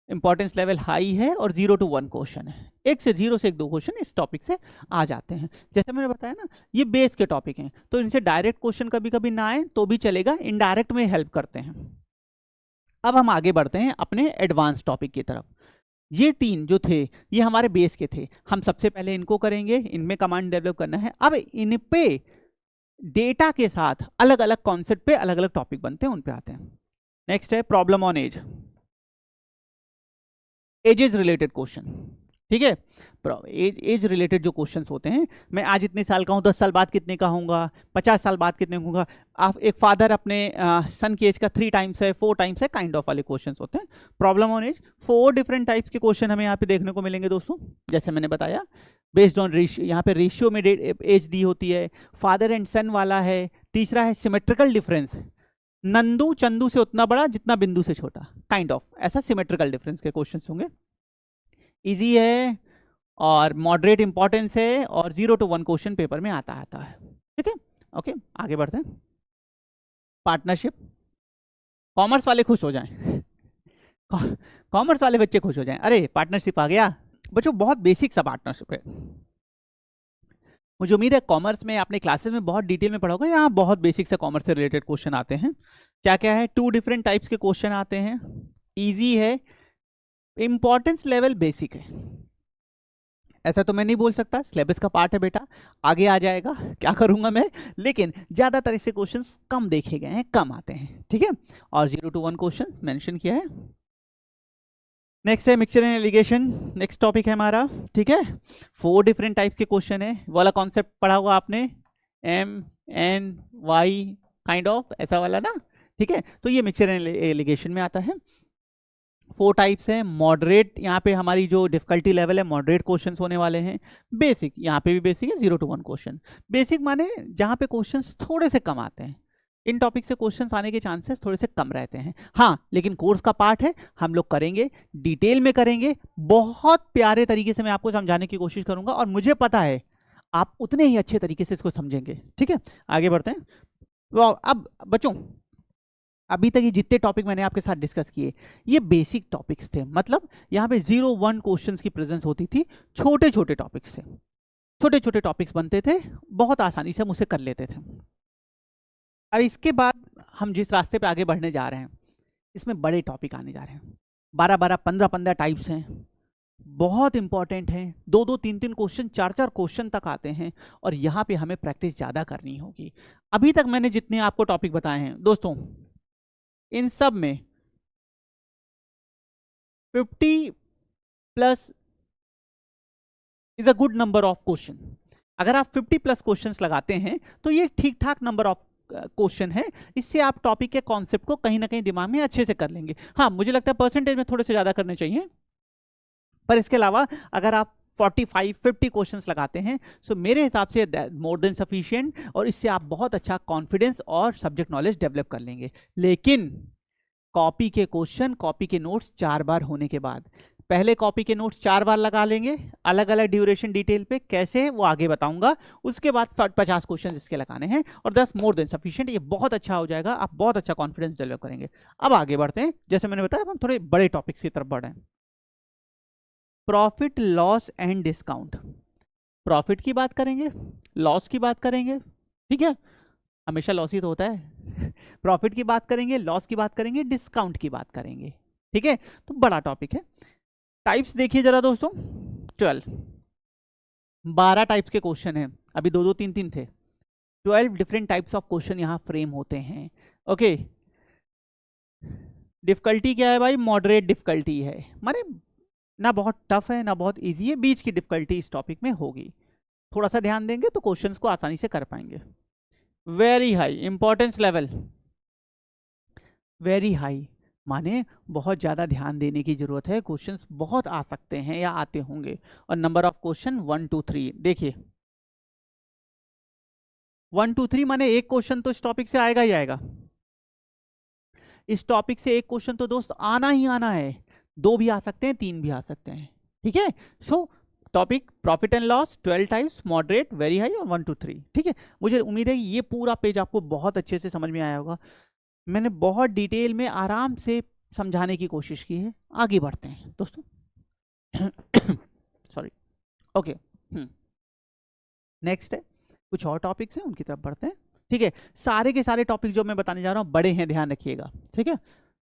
इंपॉर्टेंस लेवल हाई है, और 0 to 1 क्वेश्चन है, 1 से 0 से 1 2 क्वेश्चन इस टॉपिक से आ जाते हैं। जैसे मैंने बताया ना, ये बेस के टॉपिक हैं, तो इनसे डायरेक्ट क्वेश्चन कभी कभी ना आए तो भी चलेगा, इनडायरेक्ट में हेल्प करते हैं। अब हम आगे बढ़ते हैं अपने एडवांस टॉपिक की तरफ। ये 3 जो थे ये हमारे बेस के थे, हम सबसे पहले इनको करेंगे, इनमें कमांड डेवलप करना है। अब इन पे डेटा के साथ अलग अलग कॉन्सेप्ट पे अलग अलग टॉपिक बनते हैं, उन पे आते हैं। नेक्स्ट है problem on age, ages related question, ठीक है। एज रिलेटेड जो क्वेश्चंस होते हैं, मैं आज इतने साल का हूँ, 10 साल बाद कितने का होऊंगा, 50 साल बाद कितने होऊंगा, आप एक फादर अपने सन की एज का 3 टाइम्स है, 4 टाइम्स है, काइंड ऑफ वाले क्वेश्चंस होते हैं। Problem on age 4 different types के क्वेश्चन हमें यहाँ पे देखने को मिलेंगे दोस्तों। जैसे मैंने बताया बेस्ड ऑन रेशियो, यहाँ पे रेशियो में एज दी होती है, फादर एंड सन वाला है, तीसरा है सिमेट्रिकल डिफरेंस, नंदू चंदू से उतना बड़ा जितना बिंदु से छोटा, काइंड ऑफ ऐसा सिमेट्रिकल डिफरेंस के क्वेश्चंस होंगे। इजी है और मॉडरेट इंपॉर्टेंस है, और 0 to 1 क्वेश्चन पेपर में आता है, ठीक है। ओके, आगे बढ़ते हैं। पार्टनरशिप, कॉमर्स वाले खुश हो जाएं, कॉमर्स वाले बच्चे खुश हो जाएं, अरे पार्टनरशिप आ गया बच्चों, बहुत बेसिक सा पार्टनरशिप है। मुझे उम्मीद है कॉमर्स में आपने क्लासेस में बहुत डिटेल में पढ़ा होगा, यहाँ बहुत बेसिक से कॉमर्स से रिलेटेड क्वेश्चन आते हैं। क्या क्या है, 2 डिफरेंट टाइप्स के क्वेश्चन आते हैं, इजी है, इंपॉर्टेंस लेवल बेसिक है, ऐसा तो मैं नहीं बोल सकता, सिलेबस का पार्ट है बेटा, आगे आ जाएगा, क्या करूंगा मैं, लेकिन ज्यादातर इससे क्वेश्चंस कम देखे गए हैं, कम आते हैं, ठीक है। और 0 to 1 क्वेश्चन मेंशन किया है। नेक्स्ट है mixture and allegation, next topic है हमारा, ठीक है। 4 डिफरेंट टाइप्स के क्वेश्चन है, वाला कॉन्सेप्ट पढ़ा होगा आपने, M N Y kind of ऐसा वाला ना, ठीक है, तो ये मिक्सचर एलिगेशन में आता है। 4 टाइप्स हैं। मॉडरेट, यहाँ पे हमारी जो डिफिकल्टी लेवल है मॉडरेट क्वेश्चंस होने वाले हैं। बेसिक, यहाँ पे भी बेसिक है, 0 to 1 क्वेश्चन। बेसिक माने जहाँ पे क्वेश्चंस थोड़े से कम आते हैं, इन टॉपिक से क्वेश्चंस आने के चांसेस थोड़े से कम रहते हैं। हाँ, लेकिन कोर्स का पार्ट है, हम लोग करेंगे, डिटेल में करेंगे, बहुत प्यारे तरीके से मैं आपको समझाने की कोशिश करूंगा, और मुझे पता है आप उतने ही अच्छे तरीके से इसको समझेंगे। ठीक है, आगे बढ़ते हैं। अब बच्चों, अभी तक ये जितने टॉपिक मैंने आपके साथ डिस्कस किए, ये बेसिक टॉपिक्स थे। मतलब यहाँ पे 0-1 क्वेश्चंस की प्रेजेंस होती थी, छोटे छोटे टॉपिक्स थे, छोटे छोटे टॉपिक्स बनते थे, बहुत आसानी से हम उसे कर लेते थे। अब इसके बाद हम जिस रास्ते पे आगे बढ़ने जा रहे हैं, इसमें बड़े टॉपिक आने जा रहे हैं। 12-12, 15-15 टाइप्स हैं, बहुत इंपॉर्टेंट हैं। 2-2, 3-3 क्वेश्चन, 4-4 क्वेश्चन तक आते हैं, और यहाँ पे हमें प्रैक्टिस ज़्यादा करनी होगी। अभी तक मैंने जितने आपको टॉपिक बताए हैं दोस्तों, इन सब में 50+ is a good number of question. अगर आप 50+ क्वेश्चंस लगाते हैं तो ये ठीक ठाक नंबर ऑफ क्वेश्चन है। इससे आप टॉपिक के कॉन्सेप्ट को कहीं ना कहीं दिमाग में अच्छे से कर लेंगे। हाँ, मुझे लगता है परसेंटेज में थोड़े से ज़्यादा करने चाहिए, पर इसके अलावा अगर आप 45-50 क्वेश्चंस लगाते हैं, सो मेरे हिसाब से मोर देन सफिशिएंट, और इससे आप बहुत अच्छा कॉन्फिडेंस और सब्जेक्ट नॉलेज डेवलप कर लेंगे। लेकिन कॉपी के क्वेश्चन, कॉपी के नोट्स 4 बार होने के बाद, पहले कॉपी के नोट्स 4 बार लगा लेंगे, अलग अलग ड्यूरेशन डिटेल पे, कैसे वो आगे बताऊंगा। उसके बाद 50 क्वेश्चन इसके लगाने हैं, और 10 मोर देन सफिशिएंट। ये बहुत अच्छा हो जाएगा, आप बहुत अच्छा कॉन्फिडेंस डेवलप करेंगे। अब आगे बढ़ते हैं, जैसे मैंने बताया, हम थोड़े बड़े टॉपिक्स की तरफ बढ़े। Profit, loss and discount. Profit की बात करेंगे, लॉस की बात करेंगे, ठीक है, हमेशा लॉस ही तो होता है। प्रॉफिट की बात करेंगे, लॉस की बात करेंगे, डिस्काउंट की बात करेंगे, ठीक है, तो बड़ा टॉपिक है। टाइप्स देखिए जरा दोस्तों, 12 टाइप्स के क्वेश्चन हैं, अभी 2-2, 3-3 थे। 12 डिफरेंट टाइप्स ऑफ क्वेश्चन यहाँ फ्रेम होते हैं। ओके, डिफिकल्टी क्या है भाई? मॉडरेट डिफिकल्टी है, माने ना बहुत टफ है ना बहुत इजी है, बीच की डिफिकल्टी इस टॉपिक में होगी। थोड़ा सा ध्यान देंगे तो क्वेश्चंस को आसानी से कर पाएंगे। Very high importance level, very high माने बहुत ज़्यादा ध्यान देने की जरूरत है। क्वेश्चंस बहुत आ सकते हैं या आते होंगे, और नंबर ऑफ क्वेश्चन 1 to 3। देखिए 1 to 3 माने एक क्वेश्चन तो इस टॉपिक से आएगा ही आएगा। इस टॉपिक से एक क्वेश्चन तो दोस्त आना ही आना है, 2 भी आ सकते हैं, 3 भी आ सकते हैं, ठीक है। सो topic profit and loss, 12 types, moderate, very high और 1 to 3, ठीक है। मुझे उम्मीद है ये पूरा पेज आपको बहुत अच्छे से समझ में आया होगा। मैंने बहुत डिटेल में आराम से समझाने की कोशिश की है। आगे बढ़ते हैं दोस्तों। सॉरी, ओके, नेक्स्ट है, कुछ और टॉपिक्स हैं उनकी तरफ बढ़ते हैं, ठीक है। सारे के सारे टॉपिक जो मैं बताने जा रहा हूँ बड़े हैं, ध्यान रखिएगा, ठीक है।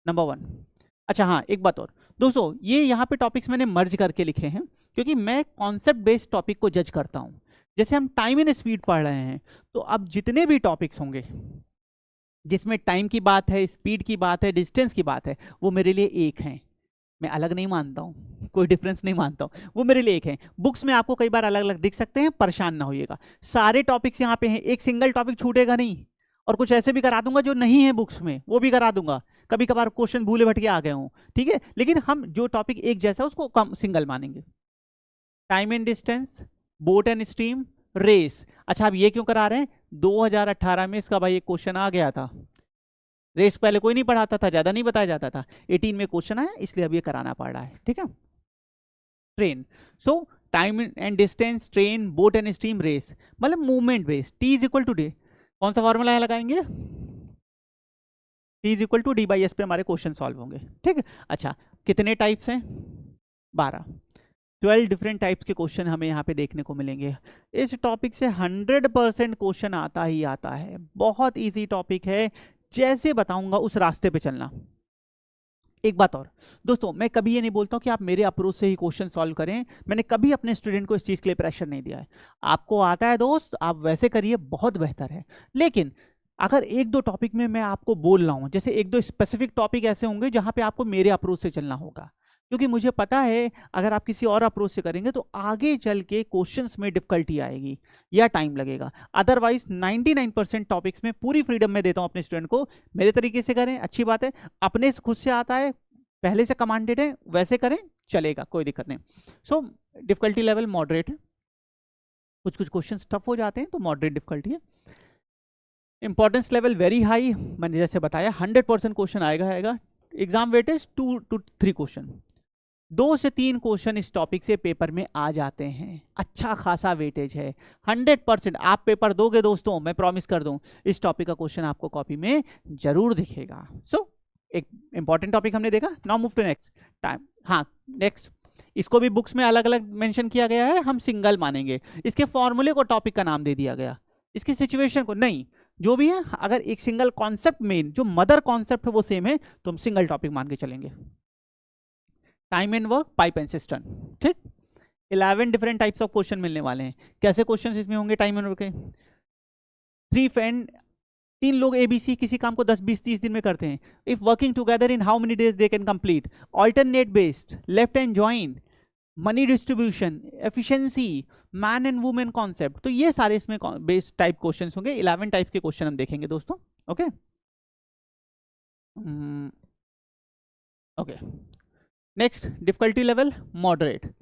नंबर 1, अच्छा हाँ, एक बात और दोस्तों, ये यहाँ पे टॉपिक्स मैंने मर्ज करके लिखे हैं क्योंकि मैं कॉन्सेप्ट बेस्ड टॉपिक को जज करता हूँ। जैसे हम टाइम एंड स्पीड पढ़ रहे हैं, तो अब जितने भी टॉपिक्स होंगे जिसमें टाइम की बात है, स्पीड की बात है, डिस्टेंस की बात है, वो मेरे लिए एक हैं। मैं अलग नहीं मानता हूँ, कोई डिफरेंस नहीं मानता हूँ, वो मेरे लिए एक है। बुक्स में आपको कई बार अलग अलग दिख सकते हैं, परेशान ना होइएगा। सारे टॉपिक्स यहाँ पे हैं, एक सिंगल टॉपिक छूटेगा नहीं। और कुछ ऐसे भी करा दूंगा जो नहीं है बुक्स में, वो भी करा दूंगा। कभी कभार क्वेश्चन भूले भटके आ गए हों, ठीक है, लेकिन हम जो टॉपिक एक जैसा है उसको कम सिंगल मानेंगे। Time and distance, boat and stream, race. अच्छा, अब ये क्यों करा रहे हैं? 2018 में इसका भाई एक क्वेश्चन आ गया था। रेस पहले कोई नहीं पढ़ाता था, ज्यादा नहीं बताया जाता था, 18 में क्वेश्चन आया, इसलिए अब ये कराना पड़ रहा है, ठीक है। Train, so time and distance, train, boat and stream, race, मतलब movement based. T is equal to D, कौन सा फॉर्मूला लगाएंगे? T is equal to D by S पे हमारे क्वेश्चन सॉल्व होंगे, ठीक है। अच्छा, कितने टाइप्स हैं? 12, 12 डिफरेंट टाइप्स के क्वेश्चन हमें यहाँ पे देखने को मिलेंगे। इस टॉपिक से 100% क्वेश्चन आता ही आता है, बहुत इजी टॉपिक है। जैसे बताऊंगा उस रास्ते पे चलना। एक बात और दोस्तों, मैं कभी ये नहीं बोलता हूँ कि आप मेरे अप्रोच से ही क्वेश्चन सॉल्व करें। मैंने कभी अपने स्टूडेंट को इस चीज़ के लिए प्रेशर नहीं दिया है। आपको आता है दोस्त, आप वैसे करिए, बहुत बेहतर है। लेकिन अगर 1-2 टॉपिक में मैं आपको बोल रहा हूँ, जैसे 1-2 स्पेसिफिक टॉपिक ऐसे होंगे जहाँ पे आपको मेरे अप्रोच से चलना होगा, क्योंकि मुझे पता है अगर आप किसी और अप्रोच से करेंगे तो आगे चल के क्वेश्चंस में डिफिकल्टी आएगी या टाइम लगेगा। अदरवाइज 99% टॉपिक्स में पूरी फ्रीडम में देता हूं अपने स्टूडेंट को, मेरे तरीके से करें, अच्छी बात है। अपने खुद से आता है, पहले से कमांडेड है, वैसे करें, चलेगा, कोई दिक्कत नहीं। सो डिफिकल्टी लेवल मॉडरेट है, कुछ कुछ क्वेश्चन टफ हो जाते हैं तो मॉडरेट डिफिकल्टी है। इंपॉर्टेंस लेवल वेरी हाई, मैंने जैसे बताया 100% क्वेश्चन आएगा। एग्जाम वेटेज 2 to 3 क्वेश्चन, 2 से 3 क्वेश्चन इस टॉपिक से पेपर में आ जाते हैं, अच्छा खासा वेटेज है। 100% आप पेपर दोगे दोस्तों, मैं प्रॉमिस कर दूं इस टॉपिक का क्वेश्चन आपको कॉपी में जरूर दिखेगा। सो एक इंपॉर्टेंट टॉपिक हमने देखा, now move to next time. हाँ नेक्स्ट, इसको भी बुक्स में अलग अलग मेंशन किया गया है, हम सिंगल मानेंगे। इसके फॉर्मूले को टॉपिक का नाम दे दिया गया, इसकी सिचुएशन को नहीं, जो भी है अगर एक सिंगल कॉन्सेप्ट मेन जो मदर कॉन्सेप्ट है वो सेम है तो हम सिंगल टॉपिक मान के चलेंगे। Time and work, pipe and system, ठीक। 11 डिफरेंट टाइप्स ऑफ क्वेश्चन मिलने वाले हैं। कैसे क्वेश्चन इसमें होंगे टाइम एंड वर्क के? 3 फ्रेंड, 3 लोग एबीसी किसी काम को 10 20 30 दिन में करते हैं। If working together in how many days they can complete. Alternate based, left and join, money distribution, efficiency, man and women concept. तो ये सारे इसमें बेस्ड टाइप क्वेश्चन होंगे। 11 टाइप्स के क्वेश्चन हम देखेंगे दोस्तों। Okay okay, next difficulty level moderate.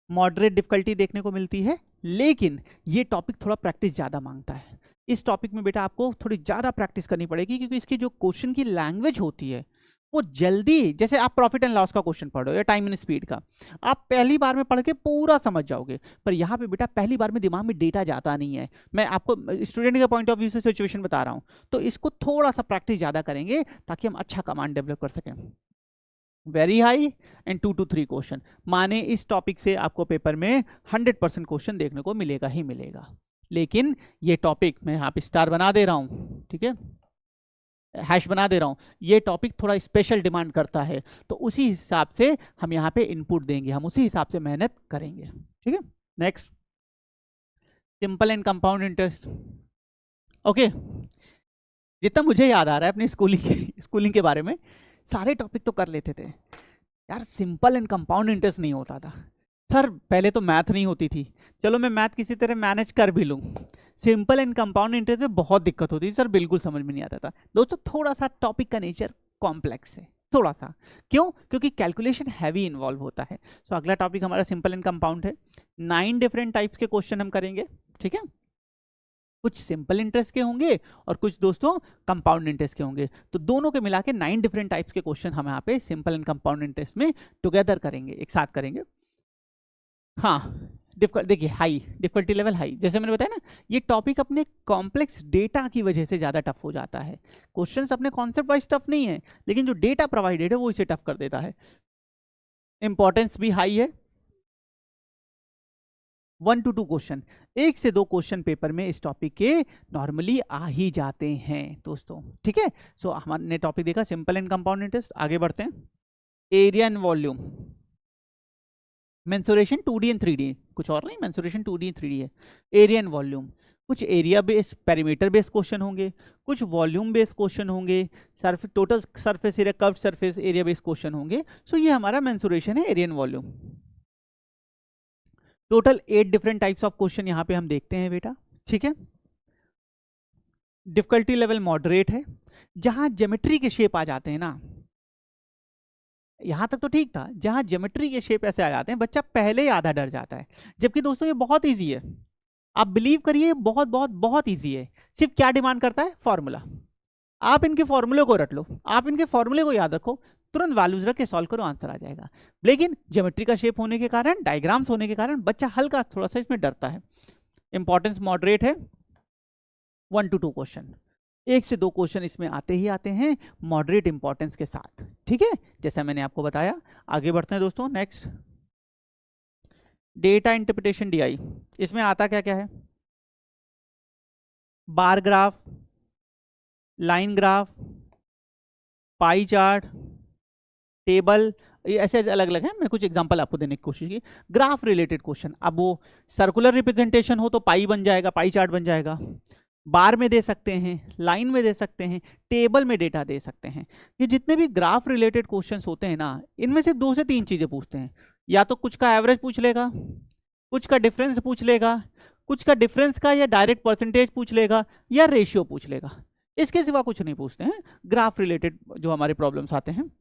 Moderate difficulty देखने को मिलती है, लेकिन ये टॉपिक थोड़ा प्रैक्टिस ज़्यादा मांगता है। इस टॉपिक में बेटा आपको थोड़ी ज़्यादा प्रैक्टिस करनी पड़ेगी, क्योंकि इसकी जो क्वेश्चन की लैंग्वेज होती है वो जल्दी, जैसे आप प्रॉफिट एंड लॉस का क्वेश्चन पढ़ो या टाइम एंड स्पीड का, आप पहली बार में पढ़ के पूरा समझ जाओगे, पर यहाँ पे बेटा पहली बार में दिमाग में डेटा जाता नहीं है। मैं आपको स्टूडेंट के पॉइंट ऑफ व्यू से सिचुएशन बता रहा हूँ, तो इसको थोड़ा सा प्रैक्टिस ज़्यादा करेंगे ताकि हम अच्छा कमांड डेवलप कर सकें। Very high and 2 to 3 question, माने इस टॉपिक से आपको पेपर में 100% क्वेश्चन देखने को मिलेगा ही मिलेगा। लेकिन ये टॉपिक मैं यहाँ पे स्टार बना दे रहा हूँ, ठीक है, हैश बना दे रहा हूँ, ये टॉपिक थोड़ा स्पेशल डिमांड करता है, तो उसी हिसाब से हम यहाँ पे इनपुट देंगे, हम उसी हिसाब से मेहनत करेंगे, ठीक है। Next, simple and compound interest. Okay, जितना मुझे याद आ रहा है अपनी स्कूलिंग के बारे में, सारे टॉपिक तो कर लेते थे यार, सिंपल एंड कंपाउंड इंटरेस्ट नहीं होता था। सर पहले तो मैथ नहीं होती थी, चलो मैं मैथ किसी तरह मैनेज कर भी लूँ, सिंपल एंड कंपाउंड इंटरेस्ट में बहुत दिक्कत होती थी सर, बिल्कुल समझ में नहीं आता था। दोस्तों थोड़ा सा टॉपिक का नेचर कॉम्प्लेक्स है, थोड़ा सा, क्यों? क्योंकि कैलकुलेशन हैवी इन्वॉल्व होता है। सो अगला टॉपिक हमारा सिंपल एंड कंपाउंड है। 9 डिफरेंट टाइप्स के क्वेश्चन हम करेंगे, ठीक है। कुछ सिंपल इंटरेस्ट के होंगे और कुछ दोस्तों कंपाउंड इंटरेस्ट के होंगे, तो दोनों के मिला के 9 डिफरेंट टाइप्स के क्वेश्चन हम यहाँ पे सिंपल एंड कंपाउंड इंटरेस्ट में टुगेदर करेंगे, एक साथ करेंगे। हाँ देखिए हाई डिफिकल्टी लेवल हाई, जैसे मैंने बताया ना, ये टॉपिक अपने कॉम्प्लेक्स डेटा की वजह से ज़्यादा टफ हो जाता है। क्वेश्चंस अपने कॉन्सेप्ट वाइज टफ नहीं है, लेकिन जो डेटा प्रोवाइडेड है वो इसे टफ कर देता है। इंपॉर्टेंस भी हाई है, 1 to 2 क्वेश्चन, 1 से 2 क्वेश्चन पेपर में इस टॉपिक के नॉर्मली आ ही जाते हैं दोस्तों, ठीक है। सो हमने टॉपिक देखा सिंपल एंड कंपाउंड इंटरेस्ट, आगे बढ़ते हैं। Area and volume, mensuration 2D and 3D, कुछ और नहीं, मेंसुरेशन 2D एंड 3D है। एरिया एंड वॉल्यूम, कुछ area based perimeter based question होंगे, कुछ वॉल्यूम बेस्ड क्वेश्चन होंगे, total surface area, curved surface area based question होंगे। सो ये हमारा मेंसुरेशन है, area and volume. Total 8 different types of question यहाँ पे हम देखते हैं बेटा, ठीक है। डिफिकल्टी लेवल मॉडरेट है, जहां ज्योमेट्री के शेप आ जाते हैं ना, यहां तक तो ठीक था, जहां ज्योमेट्री के शेप ऐसे आ जाते हैं बच्चा पहले ही आधा डर जाता है। जबकि दोस्तों ये बहुत इजी है, आप बिलीव करिए, बहुत बहुत बहुत इजी है। सिर्फ क्या डिमांड करता है? फॉर्मूला। आप इनके फॉर्मूले को रट लो, आप इनके फॉर्मूले को याद रखो, तुरंत वैल्यूज रख के सॉल्व करो, आंसर आ जाएगा। लेकिन ज्योमेट्री का शेप होने के कारण, डायग्राम्स होने के कारण बच्चा हल्का थोड़ा सा इसमें डरता है। इंपॉर्टेंस मॉडरेट है, 1 to 2 क्वेश्चन, 1 से 2 क्वेश्चन इसमें आते ही आते हैं मॉडरेट इंपॉर्टेंस के साथ, ठीक है, जैसा मैंने आपको बताया। आगे बढ़ते हैं दोस्तों। नेक्स्ट, डेटा इंटरप्रिटेशन DI, इसमें आता क्या क्या है? Bar graph, line graph, pie chart, table, ये ऐसे अलग अलग है। मैं कुछ एग्जांपल आपको देने की कोशिश की। ग्राफ रिलेटेड क्वेश्चन, अब वो सर्कुलर रिप्रेजेंटेशन हो तो पाई बन जाएगा, पाई चार्ट बन जाएगा। बार में दे सकते हैं, लाइन में दे सकते हैं, टेबल में डेटा दे सकते हैं। ये जितने भी ग्राफ रिलेटेड क्वेश्चंस होते हैं ना, इनमें से 2 से 3 चीजें पूछते हैं। या तो कुछ का एवरेज पूछ लेगा, कुछ का डिफरेंस पूछ लेगा, कुछ का डिफरेंस का या डायरेक्ट परसेंटेज पूछ लेगा, या रेशियो पूछ लेगा। इसके सिवा कुछ नहीं पूछते हैं ग्राफ रिलेटेड जो हमारे प्रॉब्लम्स आते हैं।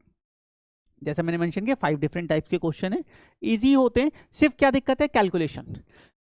जैसे मैंने मेंशन किया 5 डिफरेंट टाइप्स के क्वेश्चन है, इजी होते हैं। सिर्फ क्या दिक्कत है, कैलकुलेशन।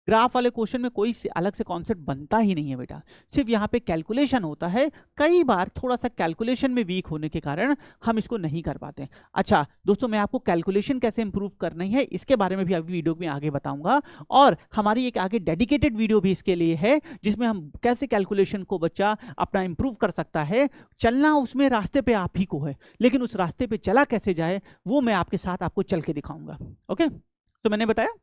ग्राफ वाले क्वेश्चन में कोई अलग से कॉन्सेप्ट बनता ही नहीं है बेटा, सिर्फ यहाँ पे कैलकुलेशन होता है। कई बार थोड़ा सा कैलकुलेशन में वीक होने के कारण हम इसको नहीं कर पाते। अच्छा दोस्तों, मैं आपको कैलकुलेशन कैसे इंप्रूव करनी है इसके बारे में भी अभी वीडियो में आगे बताऊंगा, और हमारी एक आगे डेडिकेटेड वीडियो भी इसके लिए है, जिसमें हम कैसे कैलकुलेशन को बच्चा अपना इंप्रूव कर सकता है। चलना उसमें रास्ते पे आप ही को है, लेकिन उस रास्ते पे चला कैसे जाए वो मैं आपके साथ आपको चल के दिखाऊंगा। ओके, तो मैंने बताया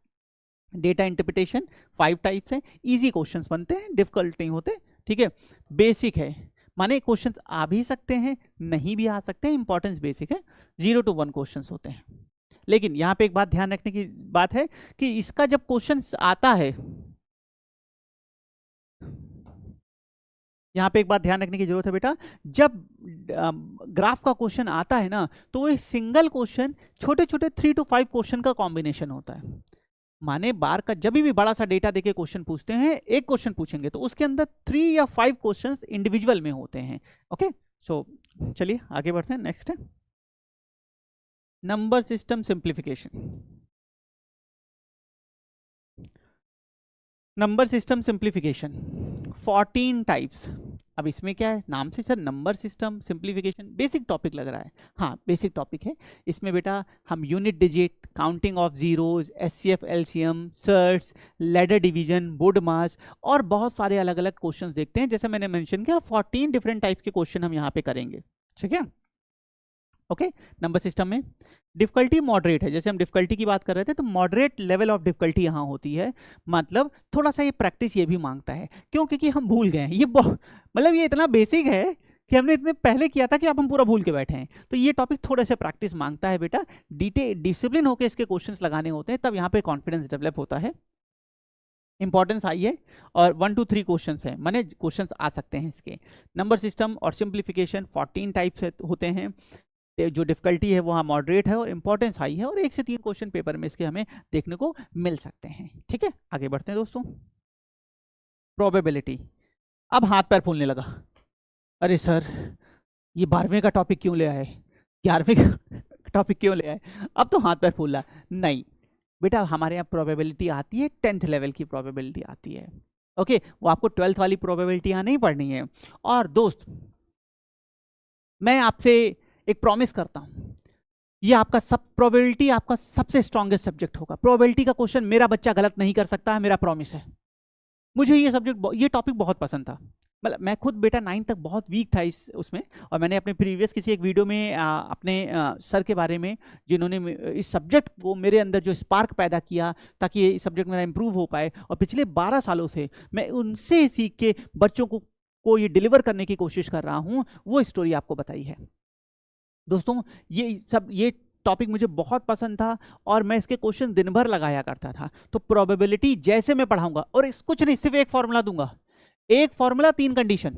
डेटा इंटरप्रिटेशन 5 टाइप्स हैं, इजी क्वेश्चंस बनते हैं, डिफिकल्ट नहीं होते, ठीक है। बेसिक है, माने क्वेश्चंस आ भी सकते हैं, नहीं भी आ सकते हैं, इंपॉर्टेंस बेसिक है। 0 to 1 क्वेश्चंस होते हैं। लेकिन यहाँ पे एक बात ध्यान रखने की बात है कि इसका जब क्वेश्चंस आता है, यहाँ पे एक बात ध्यान रखने की जरूरत है बेटा, जब ग्राफ का क्वेश्चन आता है ना, तो वो सिंगल क्वेश्चन छोटे छोटे 3 to 5 क्वेश्चन का कॉम्बिनेशन होता है। माने बार का जब भी बड़ा सा डेटा देके क्वेश्चन पूछते हैं, एक क्वेश्चन पूछेंगे तो उसके अंदर 3 या 5 क्वेश्चंस इंडिविजुअल में होते हैं। ओके, सो चलिए आगे बढ़ते हैं। नेक्स्ट है number system simplification. Number system simplification 14 types. अब इसमें क्या है, नाम से sir number system simplification basic topic लग रहा है। हाँ बेसिक टॉपिक है। इसमें बेटा हम unit digit, counting of zeros, HCF, LCM, surds, ladder division, BODMAS और बहुत सारे अलग अलग क्वेश्चंस देखते हैं। जैसे मैंने मेंशन किया 14 डिफरेंट टाइप्स के क्वेश्चन हम यहाँ पे करेंगे, ठीक है। ओके, नंबर सिस्टम में डिफिकल्टी मॉडरेट है। जैसे हम डिफिकल्टी की बात कर रहे थे, तो मॉडरेट लेवल ऑफ डिफिकल्टी यहाँ होती है। मतलब थोड़ा सा ये प्रैक्टिस ये भी मांगता है, क्यों? क्योंकि हम भूल गए हैं। ये मतलब ये इतना बेसिक है कि हमने इतने पहले किया था कि अब हम पूरा भूल के बैठे हैं। तो ये टॉपिक थोड़ा सा प्रैक्टिस मांगता है बेटा, डिसिप्लिन होकर इसके क्वेश्चंस लगाने होते हैं, तब यहाँ पे कॉन्फिडेंस डेवलप होता है। इंपॉर्टेंस हाई है और 1 to 3 क्वेश्चंस है, माने क्वेश्चंस आ सकते हैं इसके। नंबर सिस्टम और सिंप्लीफिकेशन 14 टाइप्स होते हैं। जो डिफिकल्टी है वो हाँ मॉडरेट है और इंपॉर्टेंस हाई है, और 1 से 3 क्वेश्चन पेपर में इसके हमें देखने को मिल सकते हैं, ठीक है। आगे बढ़ते हैं दोस्तों। प्रोबेबिलिटी। अब हाथ पैर फूलने लगा, अरे सर ये 12वें का टॉपिक क्यों ले आए, 11वें का टॉपिक क्यों ले आए, अब तो हाथ पैर फूल रहा। नहीं बेटा, हमारे यहाँ प्रोबेबिलिटी आती है 10th लेवल की प्रोबेबिलिटी आती है। ओके, वो आपको 12th वाली प्रोबेबिलिटी यहाँ नहीं पढ़नी है। और दोस्त मैं आपसे एक प्रॉमिस करता हूं, ये आपका सब प्रोबेबिलिटी आपका सबसे स्ट्रॉन्गेस्ट सब्जेक्ट होगा। प्रोबेबिलिटी का क्वेश्चन मेरा बच्चा गलत नहीं कर सकता है, मेरा प्रॉमिस है। मुझे ये सब्जेक्ट, ये टॉपिक बहुत पसंद था। मतलब मैं खुद बेटा 9 तक बहुत वीक था उसमें, और मैंने अपने प्रीवियस किसी एक वीडियो में अपने सर के बारे में, जिन्होंने इस सब्जेक्ट को मेरे अंदर जो स्पार्क पैदा किया ताकि ये सब्जेक्ट मेरा इंप्रूव हो पाए, और पिछले 12 सालों से मैं उनसे सीख के बच्चों को ये डिलीवर करने की कोशिश कर रहा हूँ, वो स्टोरी आपको बताई है। दोस्तों ये टॉपिक मुझे बहुत पसंद था और मैं इसके क्वेश्चन दिन भर लगाया करता था। तो प्रोबेबिलिटी जैसे मैं पढ़ाऊंगा, और कुछ नहीं, सिर्फ एक फॉर्मूला दूंगा, एक फॉर्मूला 3 कंडीशन,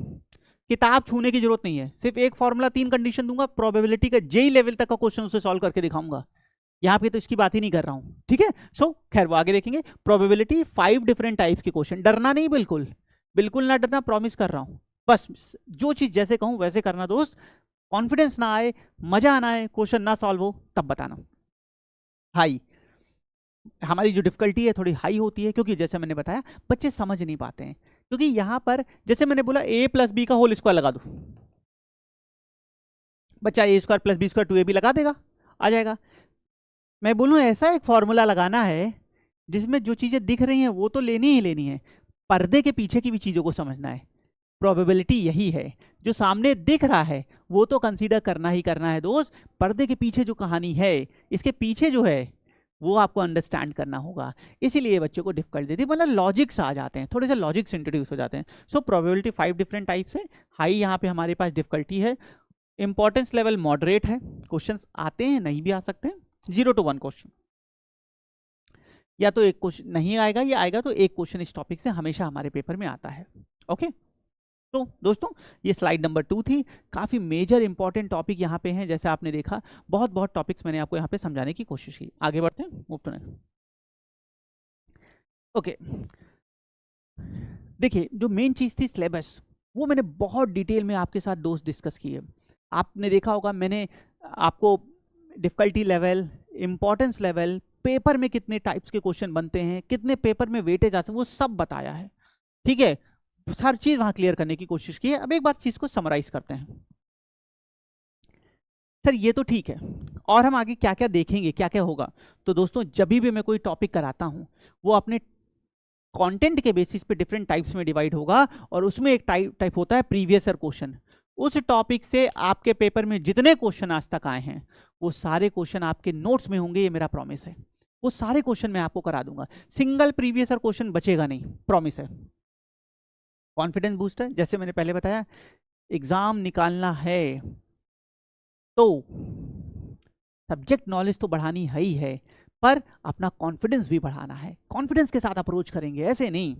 किताब छूने की जरूरत नहीं है, सिर्फ एक फॉर्मूला 3 कंडीशन दूंगा, प्रोबेबिलिटी का जेई लेवल तक का क्वेश्चन उसे सॉल्व करके दिखाऊंगा। यहाँ पे तो इसकी बात ही नहीं कर रहा हूं, ठीक है। सो खैर वो आगे देखेंगे। प्रोबेबिलिटी 5 डिफरेंट टाइप्स के क्वेश्चन, डरना नहीं, बिल्कुल बिल्कुल ना डरना, प्रॉमिस कर रहा हूं। बस जो चीज जैसे कहूं वैसे करना दोस्त। कॉन्फिडेंस ना आए, मजा ना आए, क्वेश्चन ना सॉल्व हो, तब बताना। हाई, हमारी जो डिफिकल्टी है थोड़ी हाई होती है, क्योंकि जैसे मैंने बताया बच्चे समझ नहीं पाते हैं। क्योंकि यहां पर जैसे मैंने बोला a + b का होल स्क्वायर लगा दो, बच्चा a² + b² 2ab लगा देगा, आ जाएगा। मैं बोलूं ऐसा एक फॉर्मूला लगाना है जिसमें जो चीजें दिख रही हैं वो तो लेनी ही लेनी है, पर्दे के पीछे की भी चीजों को समझना है। प्रोबेबिलिटी यही है, जो सामने दिख रहा है वो तो कंसीडर करना ही करना है दोस्त, पर्दे के पीछे जो कहानी है, इसके पीछे जो है वो आपको अंडरस्टैंड करना होगा। इसीलिए बच्चों को डिफिकल्ट देती है, मतलब लॉजिक्स आ जाते हैं, थोड़े से लॉजिक्स इंट्रोड्यूस हो जाते हैं। सो प्रोबेबिलिटी 5 डिफरेंट टाइप्स है। हाई यहाँ पे हमारे पास डिफिकल्टी है, इंपॉर्टेंस लेवल मॉडरेट है, क्वेश्चंस आते हैं नहीं भी आ सकते हैं। 0 to 1 क्वेश्चन, या तो एक क्वेश्चन नहीं आएगा या आएगा तो एक क्वेश्चन इस टॉपिक से हमेशा हमारे पेपर में आता है। ओके, तो दोस्तों ये स्लाइड नंबर 2 थी। काफ़ी मेजर इंपॉर्टेंट टॉपिक यहाँ पे हैं, जैसे आपने देखा बहुत बहुत टॉपिक्स मैंने आपको यहाँ पे समझाने की कोशिश की। आगे बढ़ते हैं, मूव टू नेक्स्ट। ओके, देखिए जो मेन चीज़ थी सिलेबस, वो मैंने बहुत डिटेल में आपके साथ दोस्त डिस्कस की है। आपने देखा होगा मैंने आपको difficulty level, importance level, paper में कितने टाइप्स के क्वेश्चन बनते हैं, कितने पेपर में वेटेज आते हैं, वो सब बताया है। ठीक है, हर चीज़ वहाँ क्लियर करने की कोशिश की है। अब एक बार चीज़ को समराइज करते हैं। सर ये तो ठीक है, और हम आगे क्या क्या देखेंगे, क्या क्या होगा। तो दोस्तों जब भी मैं कोई टॉपिक कराता हूँ वो अपने कंटेंट के बेसिस पे डिफरेंट टाइप्स में डिवाइड होगा, और उसमें एक टाइप होता है प्रीवियस ईयर क्वेश्चन। उस टॉपिक से आपके पेपर में जितने क्वेश्चन आज तक आए हैं वो सारे क्वेश्चन आपके नोट्स में होंगे, ये मेरा प्रॉमिस है। वो सारे क्वेश्चन मैं आपको करा दूंगा, सिंगल प्रीवियस ईयर क्वेश्चन बचेगा नहीं, प्रॉमिस है। कॉन्फिडेंस बूस्टर, जैसे मैंने पहले बताया, एग्जाम निकालना है तो सब्जेक्ट नॉलेज तो बढ़ानी है ही है, पर अपना कॉन्फिडेंस भी बढ़ाना है। कॉन्फिडेंस के साथ अप्रोच करेंगे, ऐसे नहीं।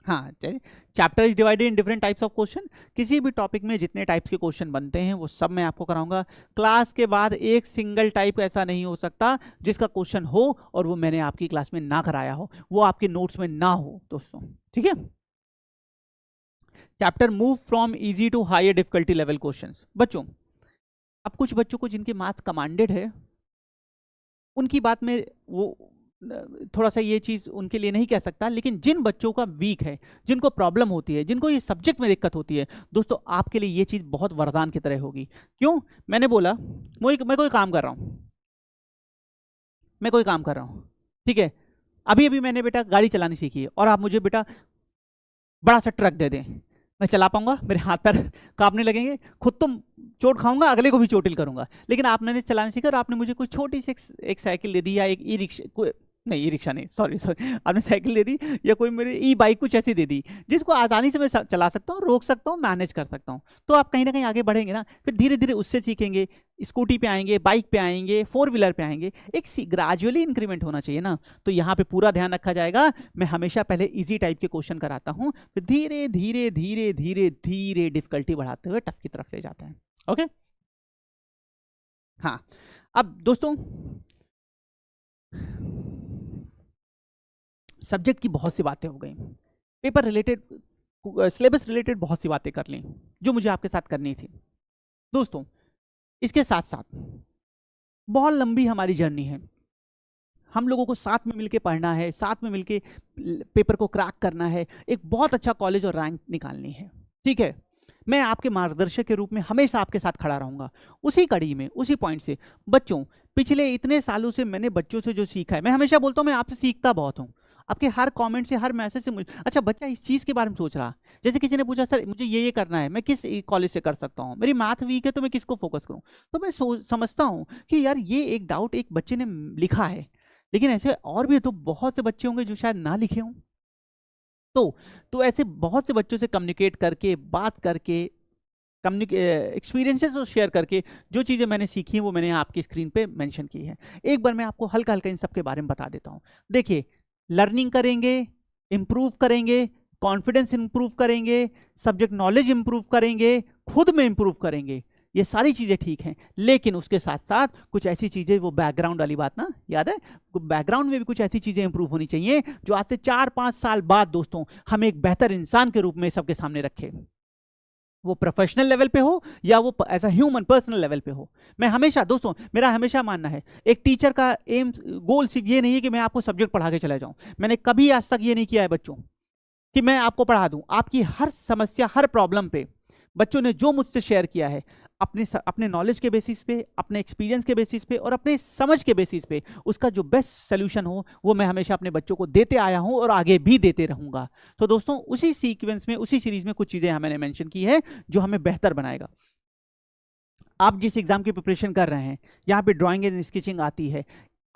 हाँ, चलिए, chapter is divided in different types of question. किसी भी टॉपिक में जितने टाइप्स के क्वेश्चन बनते हैं वो सब मैं आपको कराऊंगा। क्लास के बाद एक सिंगल टाइप ऐसा नहीं हो सकता जिसका क्वेश्चन हो और वो मैंने आपकी क्लास में ना कराया हो, वो आपके नोट्स में ना हो दोस्तों। ठीक है, chapter move from easy to higher difficulty level questions. बच्चों, अब कुछ बच्चों को जिनके मार्क्स कमांडेड है उनकी बात में वो थोड़ा सा ये चीज़ उनके लिए नहीं कह सकता, लेकिन जिन बच्चों का वीक है, जिनको प्रॉब्लम होती है, जिनको ये सब्जेक्ट में दिक्कत होती है, दोस्तों आपके लिए ये चीज़ बहुत वरदान की तरह होगी। क्यों? मैंने बोला मैं कोई काम कर रहा हूँ, ठीक है, अभी अभी मैंने बेटा गाड़ी चलानी सीखी है, और आप मुझे बेटा बड़ा सा ट्रक दे दें, मैं चला पाऊंगा? मेरे हाथ पैर कांपने लगेंगे, खुद तो चोट खाऊंगा, अगले को भी चोटिल करूंगा। लेकिन आपने चलाने सीखा और आपने मुझे कोई छोटी सी एक साइकिल दे दी, या एक ई रिक्शा, नहीं ई रिक्शा नहीं, सॉरी आपने साइकिल दे दी, या कोई मेरी ई बाइक कुछ ऐसी दे दी जिसको आसानी से मैं चला सकता हूँ, रोक सकता हूँ, मैनेज कर सकता हूँ, तो आप कहीं ना कहीं आगे बढ़ेंगे ना। फिर धीरे धीरे उससे सीखेंगे, स्कूटी पे आएंगे, बाइक पे आएंगे, 4 व्हीलर पे आएंगे, एक ग्रेजुअली इंक्रीमेंट होना चाहिए ना। तो यहाँ पे पूरा ध्यान रखा जाएगा। मैं हमेशा पहले इजी टाइप के क्वेश्चन कराता हूँ, फिर धीरे धीरे धीरे धीरे धीरे डिफिकल्टी बढ़ाते हुए टफ की तरफ ले जाते हैं। ओके, हाँ, अब दोस्तों सब्जेक्ट की बहुत सी बातें हो गई, पेपर रिलेटेड, सिलेबस रिलेटेड बहुत सी बातें कर ली जो मुझे आपके साथ करनी थी। दोस्तों इसके साथ साथ बहुत लंबी हमारी जर्नी है, हम लोगों को साथ में मिलके पढ़ना है, साथ में मिलके पेपर को क्रैक करना है, एक बहुत अच्छा कॉलेज और रैंक निकालनी है। ठीक है, मैं आपके मार्गदर्शक के रूप में हमेशा आपके साथ खड़ा रहूंगा। उसी कड़ी में, उसी पॉइंट से, बच्चों पिछले इतने सालों से मैंने बच्चों से जो सीखा है, मैं हमेशा बोलता हूँ मैं आपसे सीखता बहुत हूँ, आपके हर कमेंट से, हर मैसेज से मुझे, अच्छा बच्चा इस चीज़ के बारे में सोच रहा, जैसे किसी ने पूछा सर मुझे ये करना है, मैं किस कॉलेज से कर सकता हूँ, मेरी मैथ वीक है तो मैं किसको फोकस करूँ, तो मैं समझता हूँ कि यार ये एक डाउट एक बच्चे ने लिखा है, लेकिन ऐसे और भी तो बहुत से बच्चे होंगे जो शायद ना लिखे हों। तो ऐसे बहुत से बच्चों से कम्युनिकेट करके, बात करके, एक्सपीरियंसेस शेयर करके जो चीज़ें मैंने सीखी हैं वो मैंने आपकी स्क्रीन पे मेंशन की है। एक बार मैं आपको हल्का हल्का इन सब के बारे में बता देता हूँ। देखिए, लर्निंग करेंगे, इम्प्रूव करेंगे, कॉन्फिडेंस इम्प्रूव करेंगे, सब्जेक्ट नॉलेज इम्प्रूव करेंगे, खुद में इम्प्रूव करेंगे, ये सारी चीज़ें ठीक हैं, लेकिन उसके साथ साथ कुछ ऐसी चीज़ें, वो बैकग्राउंड वाली बात ना, याद है, बैकग्राउंड में भी कुछ ऐसी चीज़ें इंप्रूव होनी चाहिए जो आज से 4-5 साल बाद दोस्तों हमें एक बेहतर इंसान के रूप में सबके सामने रखे, वो प्रोफेशनल लेवल पे हो या वो as a human personal level पे हो। मैं हमेशा दोस्तों, मेरा हमेशा मानना है, एक टीचर का एम, गोल सिर्फ ये नहीं है कि मैं आपको सब्जेक्ट पढ़ा के चला जाऊं। मैंने कभी आज तक ये नहीं किया है बच्चों कि मैं आपको पढ़ा दूं। आपकी हर समस्या, हर प्रॉब्लम पे बच्चों ने जो मुझसे शेयर किया है, अपने नॉलेज के बेसिस पे, अपने एक्सपीरियंस के बेसिस पे और अपने समझ के बेसिस पे, उसका जो बेस्ट सोल्यूशन हो वो मैं हमेशा अपने बच्चों को देते आया हूं और आगे भी देते रहूंगा। तो दोस्तों उसी सीक्वेंस में, उसी सीरीज में कुछ चीज़ें मैंने मेंशन की है जो हमें बेहतर बनाएगा। आप जिस एग्जाम की प्रिपरेशन कर रहे हैं, यहाँ पे ड्राइंग एंड स्केचिंग आती है,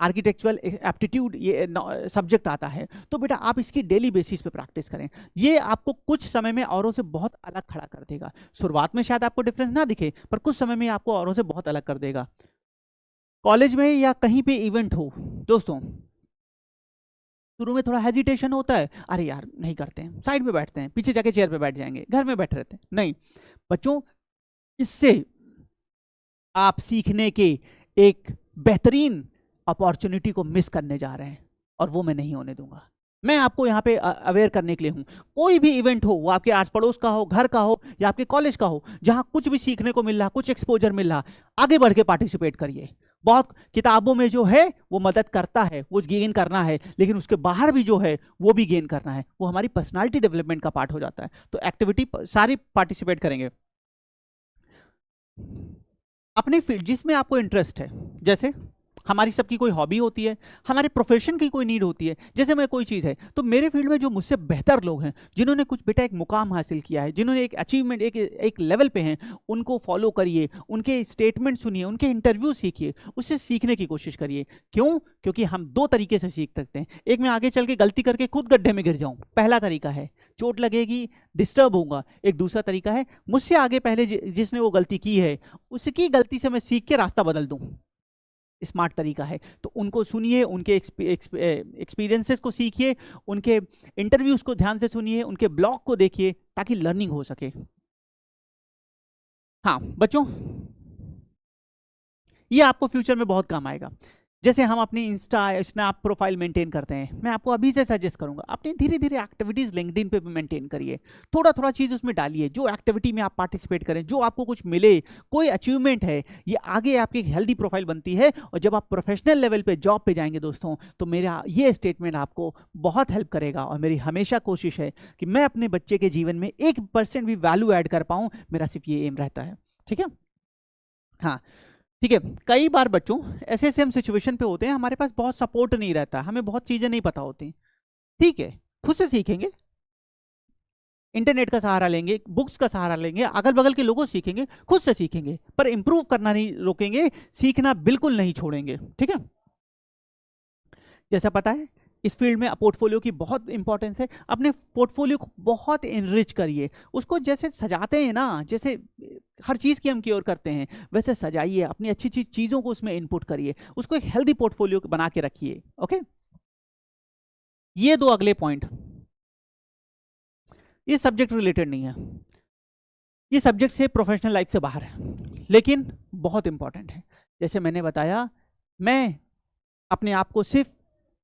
आर्किटेक्चुरल एप्टीट्यूड ये सब्जेक्ट आता है, तो बेटा आप इसकी डेली बेसिस पे प्रैक्टिस करें। ये आपको कुछ समय में औरों से बहुत अलग खड़ा कर देगा। शुरुआत में शायद आपको डिफरेंस ना दिखे, पर कुछ समय में आपको औरों से बहुत अलग कर देगा। कॉलेज में या कहीं पे इवेंट हो दोस्तों, शुरू में थोड़ा हेजिटेशन होता है, अरे यार नहीं करते हैं, साइड पे बैठते हैं, पीछे जाके चेयर पे बैठ जाएंगे, घर में बैठे रहते हैं। नहीं बच्चों, इससे आप सीखने के एक बेहतरीन अपॉर्चुनिटी को मिस करने जा रहे हैं, और वो मैं नहीं होने दूंगा। मैं आपको यहाँ पे अवेयर करने के लिए हूँ। कोई भी इवेंट हो, वो आपके आस पड़ोस का हो, घर का हो, या आपके कॉलेज का हो, जहाँ कुछ भी सीखने को मिल रहा, कुछ एक्सपोजर मिल रहा, आगे बढ़ के पार्टिसिपेट करिए। बहुत किताबों में जो है वो मदद करता है, वो गेन करना है, लेकिन उसके बाहर भी जो है वो भी गेन करना है, वो हमारी पर्सनालिटी डेवलपमेंट का पार्ट हो जाता है। तो एक्टिविटी सारी पार्टिसिपेट करेंगे अपने फील्ड जिसमें आपको इंटरेस्ट है। जैसे हमारी सबकी कोई हॉबी होती है, हमारे प्रोफेशन की कोई नीड होती है। जैसे मैं कोई चीज़ है, तो मेरे फील्ड में जो मुझसे बेहतर लोग हैं, जिन्होंने कुछ बेटा एक मुकाम हासिल किया है, जिन्होंने एक अचीवमेंट एक लेवल पे हैं, उनको फॉलो करिए, उनके स्टेटमेंट सुनिए, उनके इंटरव्यू सीखिए, उससे सीखने की कोशिश करिए। क्यों? क्योंकि हम दो तरीके से सीख सकते हैं। एक, मैं आगे चल के गलती करके खुद गड्ढे में गिर जाऊँ, पहला तरीका है, चोट लगेगी, डिस्टर्ब होगा। एक दूसरा तरीका है, मुझसे आगे पहले जिसने वो गलती की है, उसकी गलती से मैं सीख के रास्ता बदल दूँ। स्मार्ट तरीका है। तो उनको सुनिए, उनके एक्सपीरियंसेस को सीखिए, उनके इंटरव्यूज को ध्यान से सुनिए, उनके ब्लॉग को देखिए, ताकि लर्निंग हो सके। हाँ बच्चों, ये आपको फ्यूचर में बहुत काम आएगा। जैसे हम अपनी इंस्टा स्नैप प्रोफाइल मेंटेन करते हैं, मैं आपको अभी से सजेस्ट करूंगा, अपनी धीरे धीरे एक्टिविटीज लिंक्डइन पे भी मेंटेन करिए। थोड़ा थोड़ा चीज़ उसमें डालिए, जो एक्टिविटी में आप पार्टिसिपेट करें, जो आपको कुछ मिले, कोई अचीवमेंट है, ये आगे आपकी एक हेल्दी प्रोफाइल बनती है। और जब आप प्रोफेशनल लेवल पे जॉब पे जाएंगे दोस्तों, तो मेरा ये स्टेटमेंट आपको बहुत हेल्प करेगा। और मेरी हमेशा कोशिश है कि मैं अपने बच्चे के जीवन में 1% भी वैल्यू ऐड कर पाऊँ, मेरा सिर्फ ये एम रहता है। ठीक है, हाँ ठीक है। कई बार बच्चों ऐसे ऐसे हम सिचुएशन पे होते हैं, हमारे पास बहुत सपोर्ट नहीं रहता, हमें बहुत चीज़ें नहीं पता होती। ठीक है, खुद से सीखेंगे, इंटरनेट का सहारा लेंगे, बुक्स का सहारा लेंगे, अगल बगल के लोगों सीखेंगे, खुद से सीखेंगे, पर इंप्रूव करना नहीं रोकेंगे, सीखना बिल्कुल नहीं छोड़ेंगे। ठीक है, जैसा पता है इस फील्ड में पोर्टफोलियो की बहुत इंपॉर्टेंस है। अपने पोर्टफोलियो को बहुत इनरिच करिए, उसको जैसे सजाते हैं ना, जैसे हर चीज़ की हम केयर करते हैं, वैसे सजाइए, अपनी अच्छी चीज़ों को उसमें इनपुट करिए, उसको एक हेल्दी पोर्टफोलियो बना के रखिए। ओके, ये दो अगले पॉइंट, ये सब्जेक्ट रिलेटेड नहीं है, ये सब्जेक्ट से प्रोफेशनल लाइफ से बाहर है, लेकिन बहुत इंपॉर्टेंट है। जैसे मैंने बताया, मैं अपने आप को सिर्फ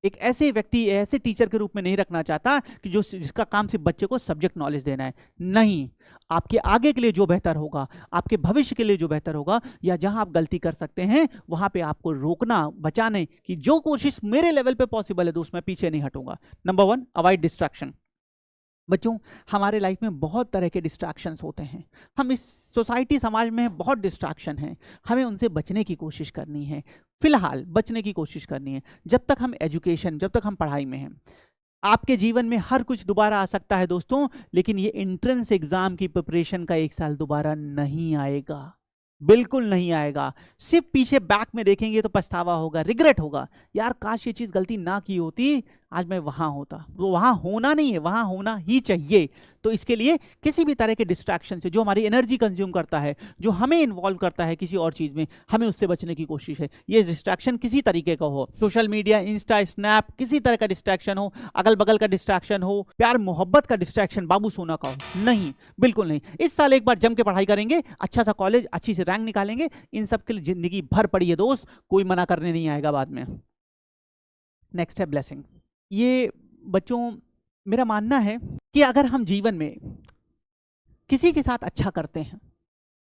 एक ऐसे व्यक्ति, ऐसे टीचर के रूप में नहीं रखना चाहता कि जिसका काम सिर्फ बच्चे को सब्जेक्ट नॉलेज देना है। नहीं, आपके आगे के लिए जो बेहतर होगा, आपके भविष्य के लिए जो बेहतर होगा, या जहां आप गलती कर सकते हैं वहां पे आपको रोकना, बचाने की जो कोशिश मेरे लेवल पे पॉसिबल है, तो उसमें पीछे नहीं हटूंगा। Number 1, avoid distraction. बच्चों, हमारे लाइफ में बहुत तरह के डिस्ट्रैक्शंस होते हैं, हम इस सोसाइटी समाज में बहुत डिस्ट्रैक्शन हैं, हमें उनसे बचने की कोशिश करनी है, फिलहाल बचने की कोशिश करनी है। जब तक हम एजुकेशन, जब तक हम पढ़ाई में हैं, आपके जीवन में हर कुछ दोबारा आ सकता है दोस्तों, लेकिन ये एंट्रेंस एग्जाम की प्रिपरेशन का 1 साल दोबारा नहीं आएगा, बिल्कुल नहीं आएगा। सिर्फ पीछे बैक में देखेंगे तो पछतावा होगा, रिग्रेट होगा, यार काश ये चीज़ गलती ना की होती, आज मैं वहाँ होता। वो वहाँ होना नहीं है, वहाँ होना ही चाहिए। तो इसके लिए किसी भी तरह के डिस्ट्रैक्शन से, जो हमारी एनर्जी कंज्यूम करता है, जो हमें इन्वॉल्व करता है किसी और चीज़ में, हमें उससे बचने की कोशिश है। ये डिस्ट्रैक्शन किसी तरीके का हो, सोशल मीडिया, इंस्टा, स्नैप, किसी तरह का डिस्ट्रैक्शन हो, अगल बगल का डिस्ट्रैक्शन हो, प्यार मोहब्बत का डिस्ट्रैक्शन, बाबू सोना का हो, नहीं, बिल्कुल नहीं। इस साल एक बार जम के पढ़ाई करेंगे, अच्छा सा कॉलेज, अच्छी से रैंक निकालेंगे, इन सब के लिए जिंदगी भर पड़ी है दोस्त, कोई मना करने नहीं आएगा बाद में। नेक्स्ट है ब्लेसिंग। ये बच्चों, मेरा मानना है कि अगर हम जीवन में किसी के साथ अच्छा करते हैं,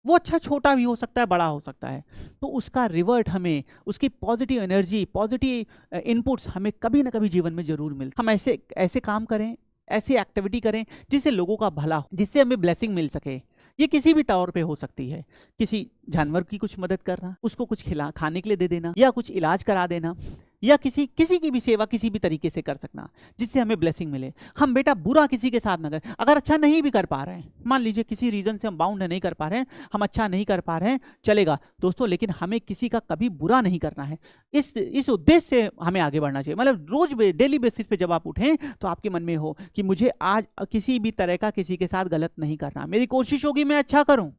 वो अच्छा छोटा भी हो सकता है, बड़ा हो सकता है, तो उसका रिवर्ट हमें, उसकी पॉजिटिव एनर्जी, पॉजिटिव इनपुट्स हमें कभी ना कभी जीवन में जरूर मिलते। हम ऐसे ऐसे काम करें, ऐसी एक्टिविटी करें जिससे लोगों का भला हो, जिससे हमें ब्लेसिंग मिल सके। ये किसी भी तौर पे हो सकती है, किसी जानवर की कुछ मदद करना, उसको कुछ खाने के लिए दे देना, या कुछ इलाज करा देना, या किसी की भी सेवा किसी भी तरीके से कर सकना जिससे हमें ब्लेसिंग मिले। हम बेटा बुरा किसी के साथ ना करें। अगर अच्छा नहीं भी कर पा रहे हैं, मान लीजिए किसी रीजन से हम बाउंड नहीं कर पा रहे हैं, हम अच्छा नहीं कर पा रहे हैं, चलेगा दोस्तों, लेकिन हमें किसी का कभी बुरा नहीं करना है। इस उद्देश्य से हमें आगे बढ़ना चाहिए। मतलब रोज डेली बेसिस पे जब आप उठें तो आपके मन में हो कि मुझे आज किसी भी तरह का किसी के साथ गलत नहीं करना, मेरी कोशिश होगी मैं अच्छा करूं,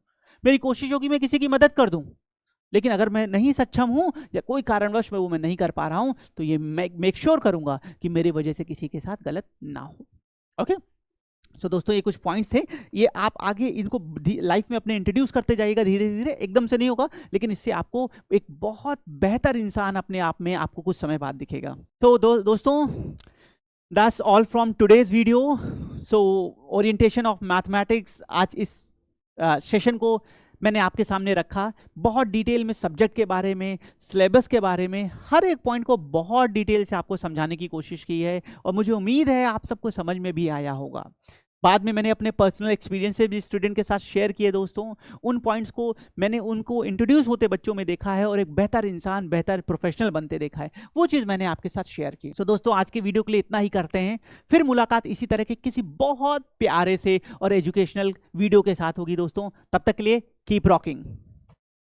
मेरी कोशिश होगी मैं किसी की मदद कर दूं। लेकिन अगर मैं नहीं सक्षम हूं या कोई कारणवश मैं वो मैं नहीं कर पा रहा हूं, तो ये मेक श्योर करूंगा कि मेरी वजह से किसी के साथ गलत ना हो। ओके सो दोस्तों, ये कुछ पॉइंट्स थे, ये आप आगे इनको लाइफ में अपने इंट्रोड्यूस करते जाइएगा धीरे धीरे, एकदम से नहीं होगा, लेकिन इससे आपको एक बहुत बेहतर इंसान अपने आप में आपको कुछ समय बाद दिखेगा। तो दोस्तों, that's all from today's video. So orientation of mathematics, आज इस सेशन को मैंने आपके सामने रखा, बहुत डिटेल में सब्जेक्ट के बारे में, सिलेबस के बारे में, हर एक पॉइंट को बहुत डिटेल से आपको समझाने की कोशिश की है, और मुझे उम्मीद है आप सबको समझ में भी आया होगा। बाद में मैंने अपने पर्सनल एक्सपीरियंस से भी स्टूडेंट के साथ शेयर किए दोस्तों, उन पॉइंट्स को मैंने उनको इंट्रोड्यूस होते बच्चों में देखा है और एक बेहतर इंसान, बेहतर प्रोफेशनल बनते देखा है, वो चीज़ मैंने आपके साथ शेयर की। तो दोस्तों, आज के वीडियो के लिए इतना ही करते हैं, फिर मुलाकात इसी तरह के किसी बहुत प्यारे से और एजुकेशनल वीडियो के साथ होगी दोस्तों। तब तक के लिए कीप रॉकिंग।